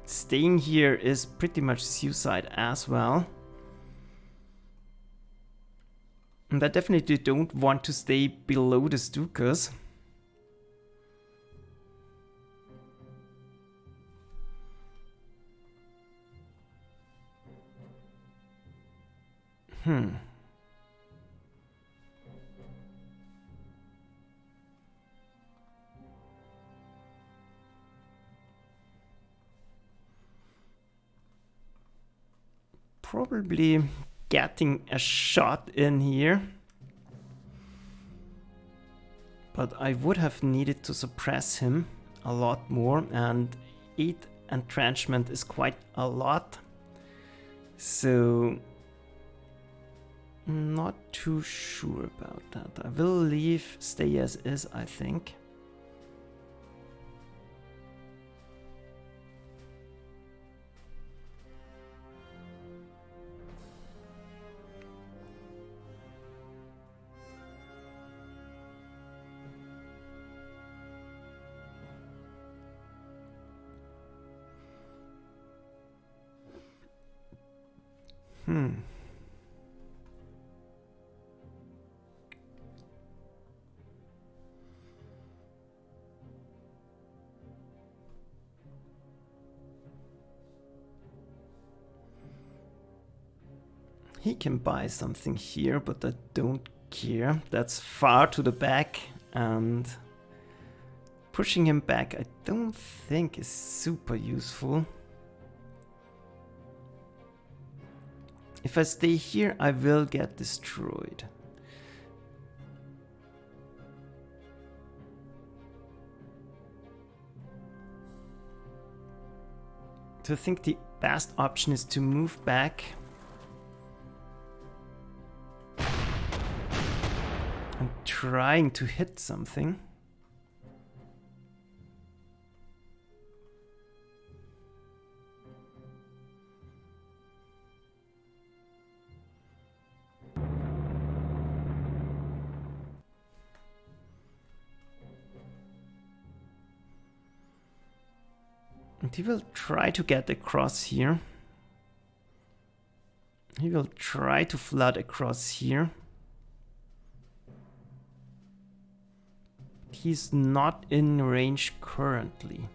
Staying here is pretty much suicide as well. And I definitely don't want to stay below the Stukas. Probably getting a shot in here. But I would have needed to suppress him a lot more, and 8 entrenchment is quite a lot. So not too sure about that. I will leave stay as is, I think. He can buy something here, but I don't care. That's far to the back, and pushing him back I don't think is super useful. If I stay here, I will get destroyed. So I think the best option is to move back. I'm trying to hit something. And he will try to get across here. He will try to flood across here. He's not in range currently.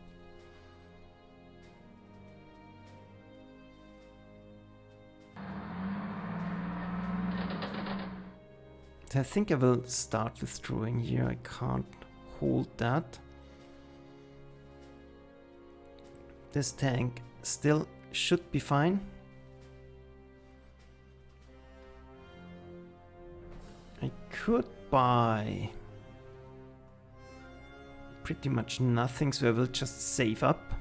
I think I will start withdrawing here. I can't hold that. This tank still should be fine. I could buy pretty much nothing, so I will just save up.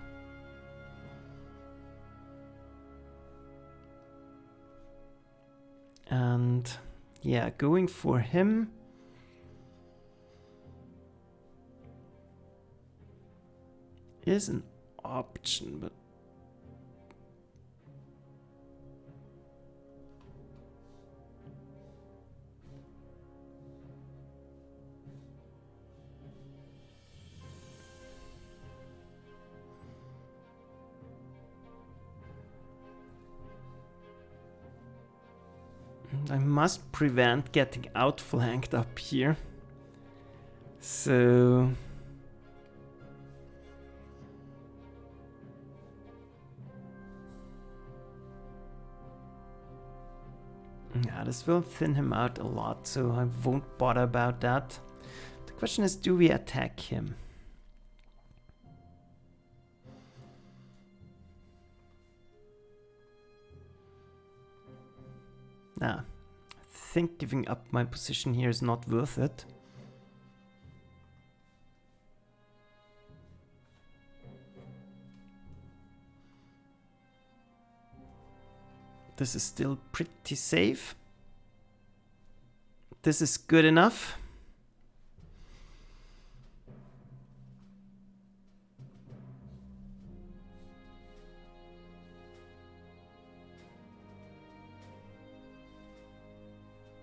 And yeah, going for him. Is an option, but I must prevent getting outflanked up here. So yeah, this will thin him out a lot, so I won't bother about that. The question is, do we attack him? Nah, I think giving up my position here is not worth it. This is still pretty safe. This is good enough.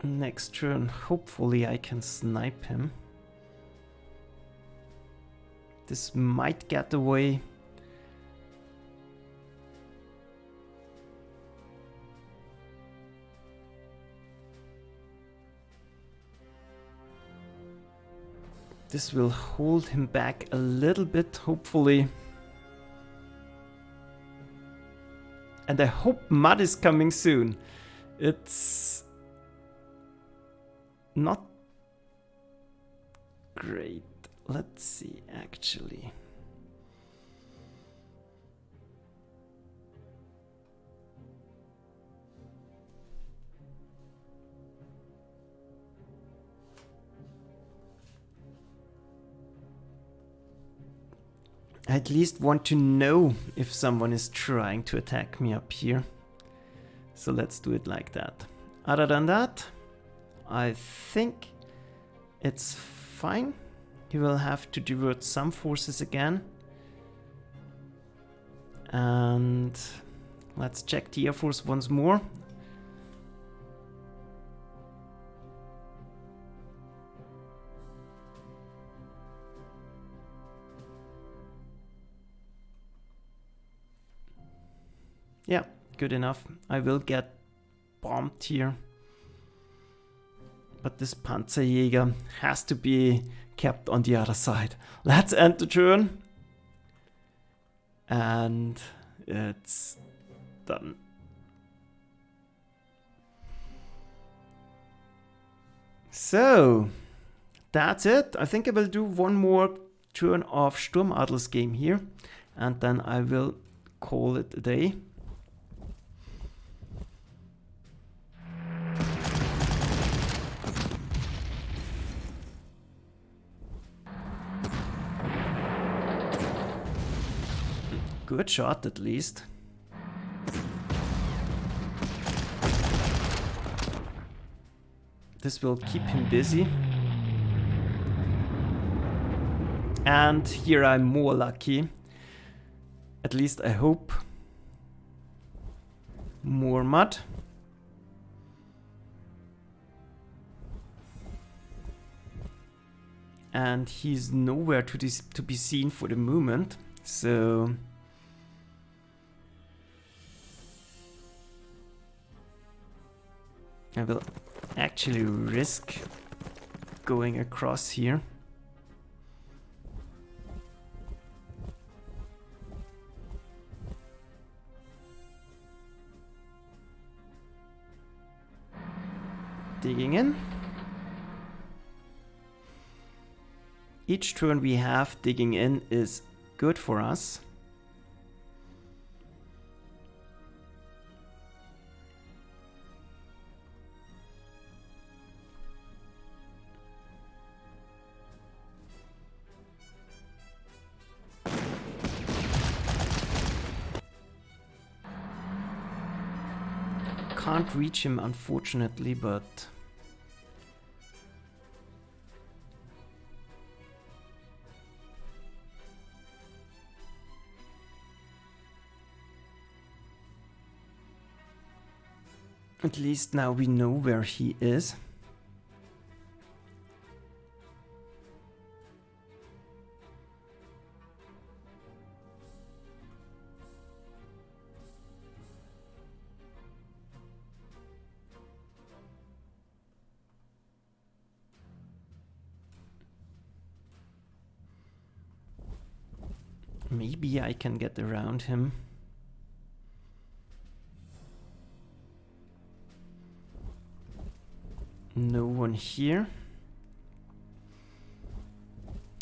Next turn, hopefully I can snipe him. This might get away. This will hold him back a little bit, hopefully. And I hope mud is coming soon. It's not great. Let's see, actually. I at least want to know if someone is trying to attack me up here. So let's do it like that. Other than that, I think it's fine. He will have to divert some forces again. And let's check the Air Force once more. Yeah, good enough. I will get bombed here. But this Panzerjäger has to be kept on the other side. Let's end the turn. And it's done. So, that's it. I think I will do one more turn of Sturmadler's game here. And then I will call it a day. Good shot, at least. This will keep him busy. And here I'm more lucky. At least I hope. More mud. And he's nowhere to be seen for the moment. So I will actually risk going across here. Digging in. Each turn we have digging in is good for us. Can't reach him, unfortunately, but at least now we know where he is. Maybe I can get around him. No one here.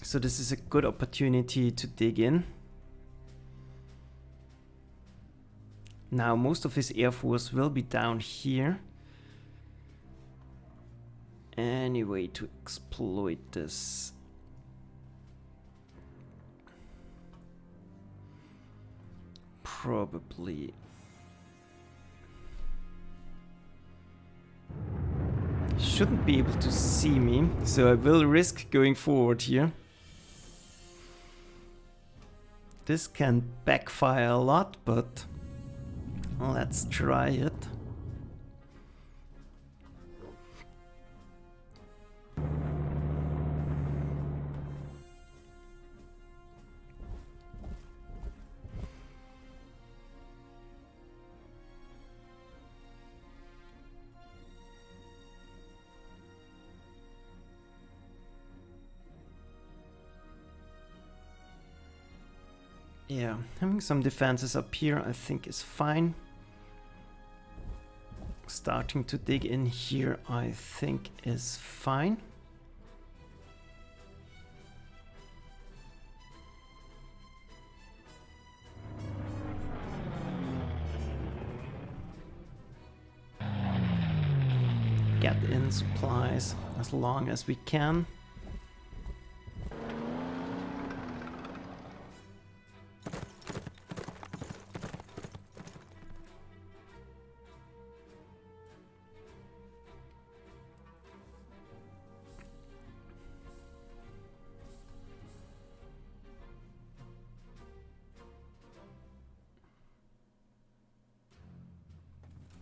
So this is a good opportunity to dig in. Now most of his air force will be down here. Any way to exploit this? Probably. shouldn't be able to see me, so I will risk going forward here. This can backfire a lot, but let's try it. Yeah, having some defenses up here I think is fine. Starting to dig in here I think is fine. Get in supplies as long as we can.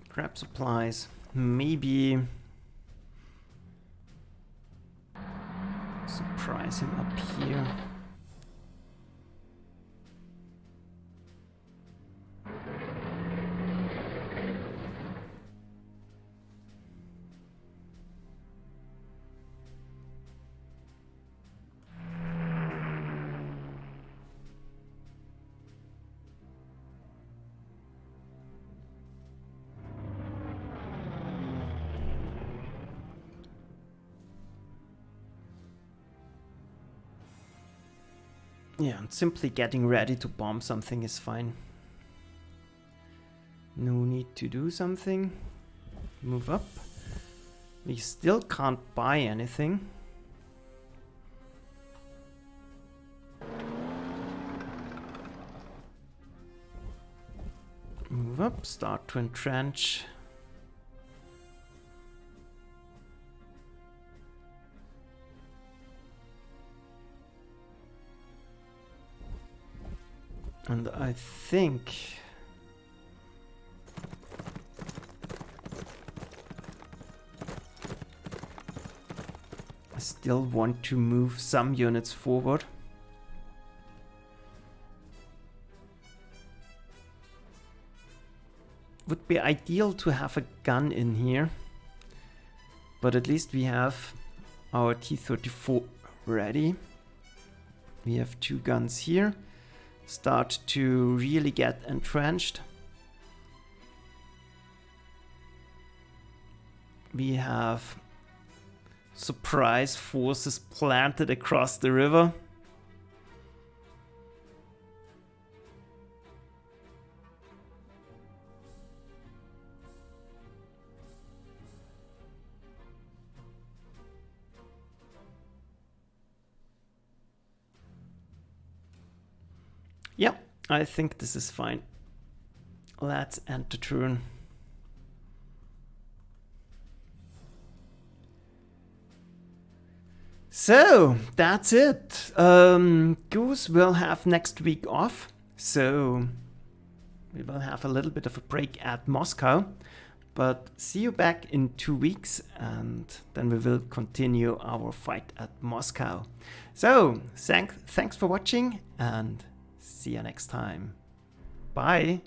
Grab supplies, maybe surprise him up here. Yeah, and simply getting ready to bomb something is fine. No need to do something. Move up. We still can't buy anything. Move up, start to entrench. And I think I still want to move some units forward. Would be ideal to have a gun in here, but at least we have our T-34 ready. We have 2 guns here. Start to really get entrenched. We have surprise forces planted across the river. Yeah, I think this is fine. Let's end the turn. So, that's it. Goose will have next week off, so we will have a little bit of a break at Moscow. But see you back in 2 weeks, and then we will continue our fight at Moscow. So, thanks for watching, and see you next time. Bye.